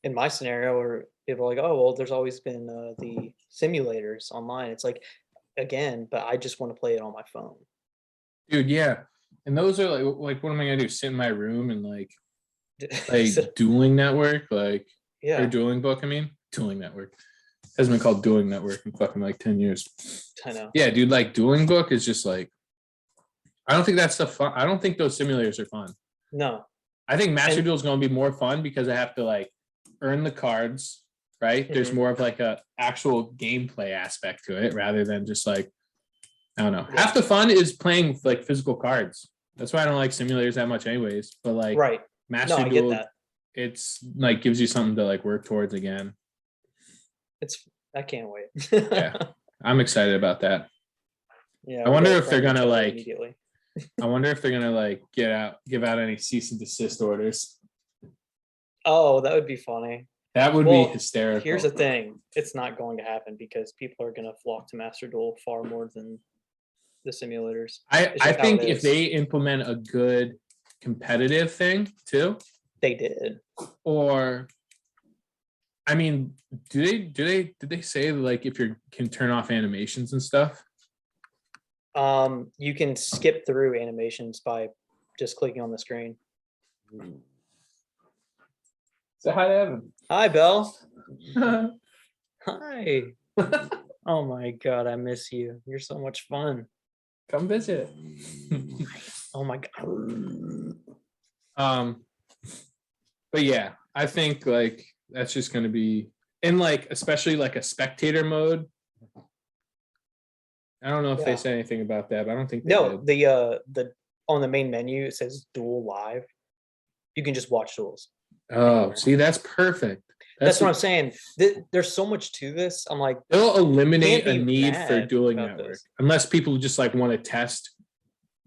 In my scenario, where people are like, oh, well, there's always been the simulators online. It's like, again, but I just want to play it on my phone. Dude, yeah. And those are like what am I gonna do? Sit in my room and like play So, dueling network, like or yeah, dueling book, I mean. Dueling network. Hasn't been called dueling network in fucking like 10 years. I know. Yeah, dude, like dueling book is just like I don't think that's the fun. I don't think those simulators are fun. No. I think Master And Duel is going to be more fun because I have to like earn the cards, right? There's Mhm. more of like a actual gameplay aspect to it rather than just like I don't know. Yeah. Half the fun is playing like physical cards. That's why I don't like simulators that much, anyways. But like Right. No, Master I get Duel, that. it's like gives you something to like work towards again. I can't wait. Yeah, I'm excited about that. Yeah, I we wonder gotta if they're friend each gonna other like. immediately. I wonder if they're gonna like give out any cease and desist orders. Oh, that would be funny. That would be Well, hysterical. here's the thing. It's not going to happen because people are gonna flock to Master Duel far more than the simulators. I It's just how think it if is. they implement a good competitive thing too, They did. or I mean, did they say like if you can turn off animations and stuff? You can skip through animations by just clicking on the screen. So hi to Evan. Hi, Belle. Hi. Oh my god, I miss you. You're so much fun. Come visit. Oh my god. But yeah, I think like that's just gonna be in like especially like a spectator mode. I don't know if they Yeah. said anything about that, but I don't think they No, did. the on the main menu it says Duel Live. You can just watch duels. Oh, anywhere. see, that's perfect. That's what I'm saying. There's so much to this. I'm like, It'll eliminate can't a be need for mad dueling about network this. unless people just like want to test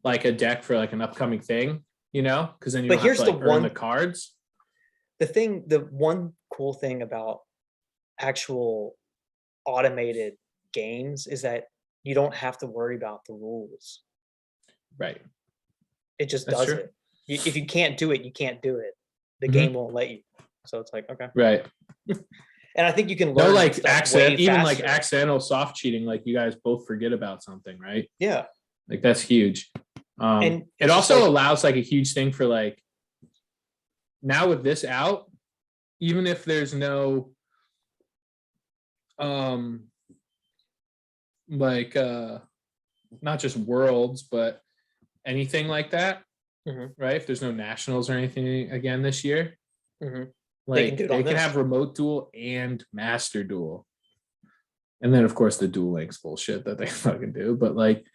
like a deck for like an upcoming thing, you know, because then you But don't have to here's the like earn the one cards. the one cool thing about actual automated games is that you don't have to worry about the rules. Right. It just That's does true. it. If you can't do it, you can't do it. The Mhm. game won't let you. So it's like, okay. Right. And I think you can No, learn like stuff way even like faster. accidental soft cheating, like you guys both forget about something, right? Yeah. Like that's huge. And It it's just also like- allows like a huge thing for like now with this out, even if there's no like not just worlds, but anything like that, Mhm. right? If there's no nationals or anything again this year, Mhm. like do it they on can this. have remote duel and master duel. And then of course the duel links bullshit that they fucking do, but like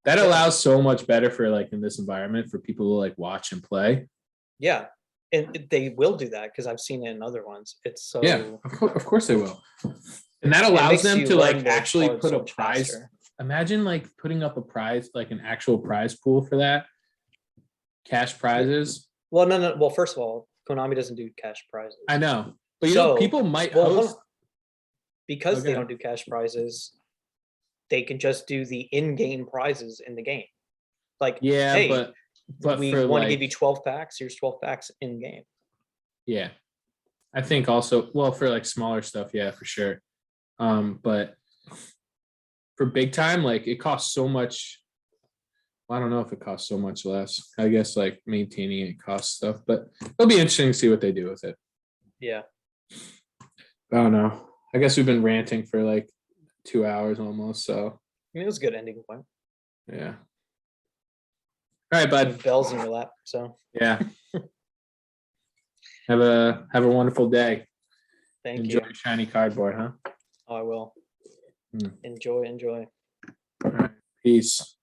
that Yeah. allows so much better for like in this environment for people to like watch and play. Yeah. And they will do that because I've seen it in other ones. It's so Yeah, of course they will. And that it allows makes them you to learn like the actually cards put so a much prize. faster. Imagine like putting up a prize, like an actual prize pool for that. Cash prizes. Well, no. Well, first of all, Konami doesn't do cash prizes. I know, but you So, know, people might well, hold host. on. Because they Okay. don't do cash prizes, they can just do the in-game prizes in the game. Like, Yeah, hey, but we for want to like, give you 12 packs. Here's 12 packs in game. yeah, I think also well for like smaller stuff, yeah, for sure. But for big time, like it costs so much. Well, I don't know if it costs so much less. I guess like maintaining it costs stuff, but it'll be interesting to see what they do with it. Yeah. I don't know. I guess we've been ranting for like 2 hours almost. So I mean, it was a good ending point. yeah. All right, bud. With bells in your lap. So Yeah. Have a wonderful day. thank Enjoy you. your shiny cardboard, huh? Oh, I will. Hmm. Enjoy. All right. Peace.